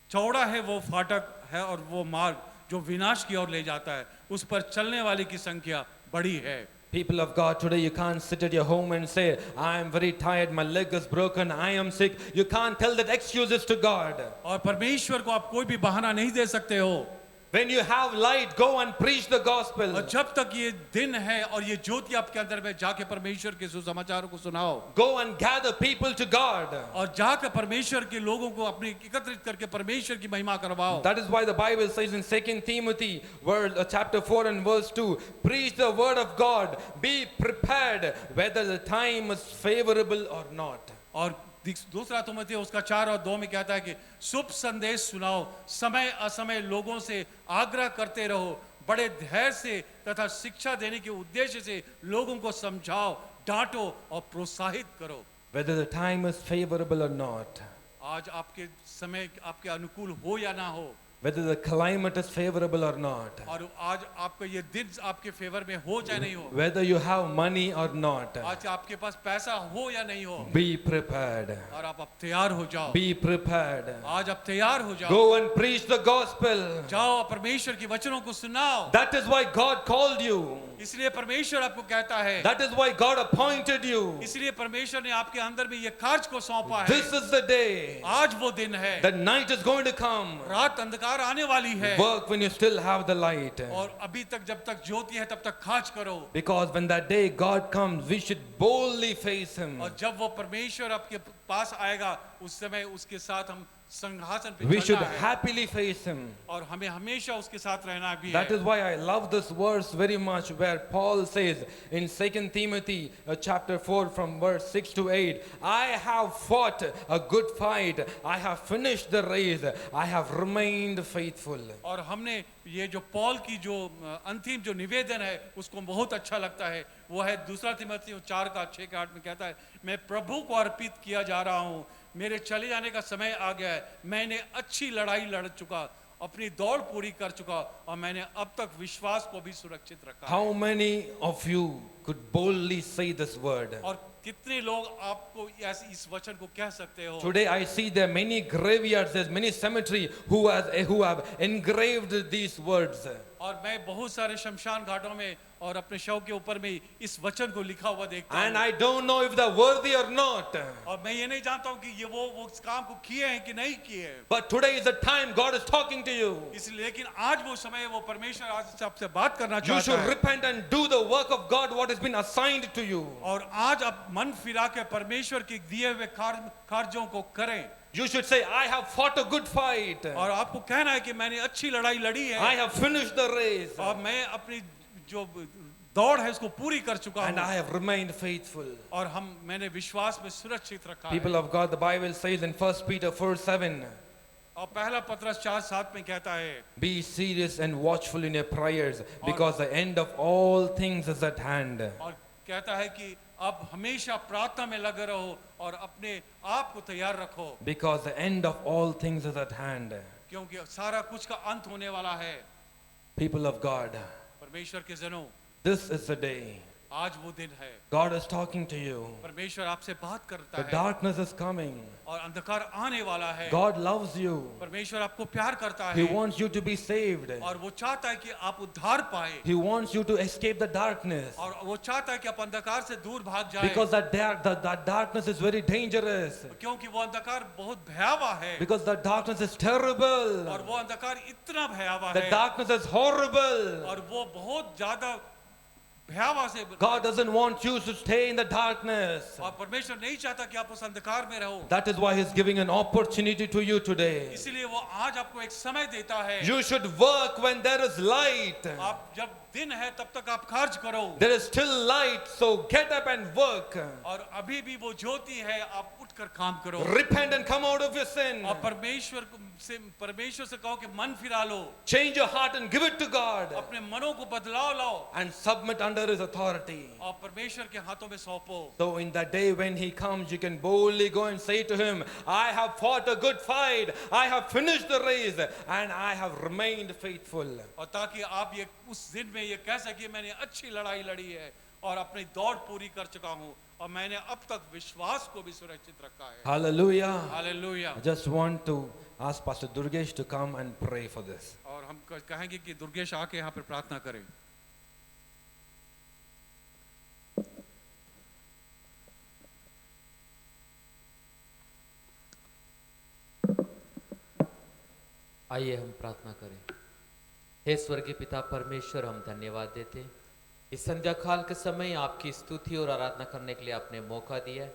चौड़ा है वो फाटक है और वो मार्ग जो विनाश की ओर ले जाता है उस पर चलने वाले की संख्या बड़ी है People of God, today you can't sit at your home and say, I am very tired, my leg is broken, I am sick. You can't tell that excuses to God. और परमेश्वर को आप कोई भी बहाना नहीं दे सकते हो When you have light, go and preach the gospel. और जब तक ये दिन है और ये ज्योति आपके अंदर में, जाके परमेश्वर के सुसमाचार को सुनाओ Go and gather people to God. और जाकर परमेश्वर के लोगों को अपने एकत्रित करके परमेश्वर की महिमा करवाओ। That is why the Bible says in 2 Timothy chapter 4 and verse 2, preach the word of God, be prepared whether the time is favorable or not. और दूसरा तिमुथी उसका 4 और 2 में कहता है कि शुभ संदेश सुनाओ, समय असमय लोगों से आग्रह करते रहो, बड़े धैर्य से तथा शिक्षा देने के उद्देश्य से लोगों को समझाओ, डांटो और प्रोत्साहित करो। Whether the time is favorable or not. आज आपके समय आपके अनुकूल हो या ना हो, Whether the climate is favorable or not. और आज आपका ये दिन आपके फेवर में हो चाहे नहीं हो, Whether you have money or not. आज आपके पास पैसा हो या नहीं हो, Be prepared. और आप अब तैयार हो जाओ। Be prepared. आज आप तैयार हो जाओ, Go and preach the gospel. जाओ परमेश्वर की वचनों को सुनाओ। That is why God called you. इसलिए परमेश्वर आपको कहता है, That is why God appointed you. इसलिए परमेश्वर ने आपके अंदर में ये कार्य को सौंपा है। This is the day. आज वो दिन है, The night is going to come. रात अंधकार आने वाली है, Work when you still have the light. और अभी तक जब तक ज्योति है तब तक खाच करो। Because when that day God comes, we should boldly face Him. और जब वो परमेश्वर आपके पास आएगा, उस समय उसके साथ हम सिंहासन पे We should चलना है, happily face Him. और हमें हमेशा उसके साथ रहना भी That है। is why I love this verse very much, where Paul says in 2 Timothy chapter 4 from verse 6 to 8, I have fought a good fight, I have finished the race, I have remained faithful. और हमने ये जो Paul की जो अंतिम जो निवेदन है उसको बहुत अच्छा लगता है, वो है दूसरा तिमुथी 4 का 6 के 8 में कहता है, मैं प्रभु को अर्पित किया जा रहा हूँ, मेरे चले जाने का समय आ गया है, मैंने अच्छी लड़ाई लड़ चुका, अपनी दौड़ पूरी कर चुका, और मैंने अब तक विश्वास को भी सुरक्षित रखा है। How many of you could boldly say this word? और कितने लोग आपको इस वचन को कह सकते हो? Today I see there are many graveyards, there's many cemetery who have engraved these words. और मैं बहुत सारे शमशान घाटों में और अपने शव के ऊपर में इस वचन को लिखा हुआ देखता And हूँ, I don't know if they're worthy or not. और मैं ये नहीं जानता हूँ कि ये वो इस काम को किए हैं कि नहीं किए हैं। But today is the time God is talking to you. इसलिए लेकिन आज वो समय है, वो परमेश्वर आज से आपसे बात करना You चाहता should है, repent and do the work of God, what has been assigned to you. और आज आप मन फिरा के परमेश्वर के दिए हुए कार्यों को करें, You should say, I have fought a good fight. और आपको कहना है कि मैंने अच्छी लड़ाई लड़ी है, I have finished the race. और मैं अपनी जो दौड़ है उसको पूरी कर चुका And हूँ, I have remained faithful. और मैंने विश्वास में सुरक्षित रखा है। People of God, the Bible says in 1 Peter 4:7, और पहला पत्रस 4:7 में कहता है, be serious and watchful in your prayers, because the end of all things is at hand. और कहता है कि अब हमेशा प्रार्थना में लगे रहो और अपने आप को तैयार रखो, Because the end of all things is at hand. क्योंकि सारा कुछ का अंत होने वाला है। People of God, परमेश्वर के जनों, this is the day. आज वो दिन है, God is talking to you. परमेश्वर आपसे बात करता The है, darkness is coming. और अंधकार आने वाला है। God loves you. परमेश्वर आपको प्यार करता He है, wants you to be saved. और वो चाहता है कि आप उद्धार पाए, He wants you to escape the darkness. और वो चाहता है कि आप अंधकार से दूर भाग जाए, Because that darkness is very dangerous. क्योंकि वो अंधकार बहुत भयावह है, Because the darkness is terrible. और वो अंधकार इतना भयावह The है, darkness is horrible. और वो बहुत ज्यादा भयावह से, God doesn't want you to stay in the darkness. और परमेश्वर नहीं चाहता कि आप उस अंधकार में रहो। That is why He's giving an opportunity to you today. इसीलिए वो आज आपको एक समय देता है, You should work when there is light. आप जब दिन है तब तक आप कार्य करो, There is still light, so get up and work. और अभी भी वो ज्योति है, आप उठकर काम करो, Repent and come out of your sin. और परमेश्वर से कहो कि मन फिरा लो, Change your heart and give it to God. अपने मनों को बदलाव लाओ, And submit under His authority. और परमेश्वर के हाथों में सौंपो। So in that day when He comes, you can boldly go and say to Him, I have fought a good fight, I have finished the race, and I have remained faithful. और ताकि आप ये उस दिन में ये कह सके मैंने अच्छी लड़ाई लड़ी है और अपनी दौड़ पूरी कर चुका हूँ, और मैंने अब तक विश्वास को भी सुरक्षित रखा है। Hallelujah. Hallelujah. I just want to ask Pastor Durgesh to come and pray for this. और हम कहेंगे कि दुर्गेश आके यहाँ पर प्रार्थना करें। आइए हम प्रार्थना करें। हे स्वर्गीय पिता परमेश्वर, हम धन्यवाद देते हैं इस संध्या काल के समय आपकी स्तुति और आराधना करने के लिए आपने मौका दिया है।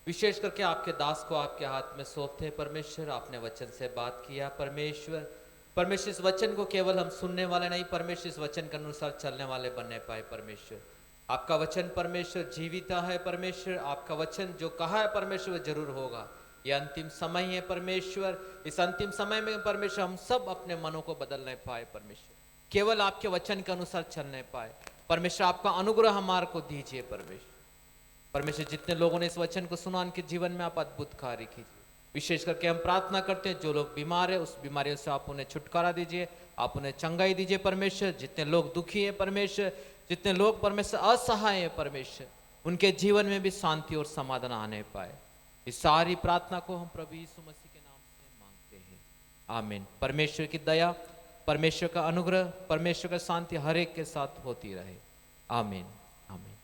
विशेष करके आपके दास को आपके हाथ में सौंपते हैं परमेश्वर। आपने वचन से बात किया परमेश्वर। परमेश्वर इस वचन को केवल हम सुनने वाले नहीं, परमेश्वर इस वचन के अनुसार चलने वाले बनने पाए परमेश्वर। आपका वचन परमेश्वर जीविता है परमेश्वर। आपका वचन जो कहा है परमेश्वर जरूर होगा। ये अंतिम समय है परमेश्वर। इस अंतिम समय में परमेश्वर हम सब अपने मनों को बदलने पाए परमेश्वर, केवल आपके वचन के अनुसार चलने पाए परमेश्वर। आपका अनुग्रह हमारे को दीजिए परमेश्वर। परमेश्वर जितने लोगों ने इस वचन को सुना उनके जीवन में आप अद्भुत कार्य कीजिए। विशेष करके हम प्रार्थना करते हैं जो लोग बीमार है उस बीमारियों से आप उन्हें छुटकारा दीजिए, आप उन्हें चंगाई दीजिए परमेश्वर। जितने लोग दुखी है परमेश्वर, जितने लोग परमेश्वर असहाय है परमेश्वर, उनके जीवन में भी शांति और समाधान आने पाए। इस सारी प्रार्थना को हम प्रभु यीशु मसीह के नाम से मांगते हैं, आमीन। परमेश्वर की दया, परमेश्वर का अनुग्रह, परमेश्वर का शांति हर एक के साथ होती रहे, आमीन आमीन।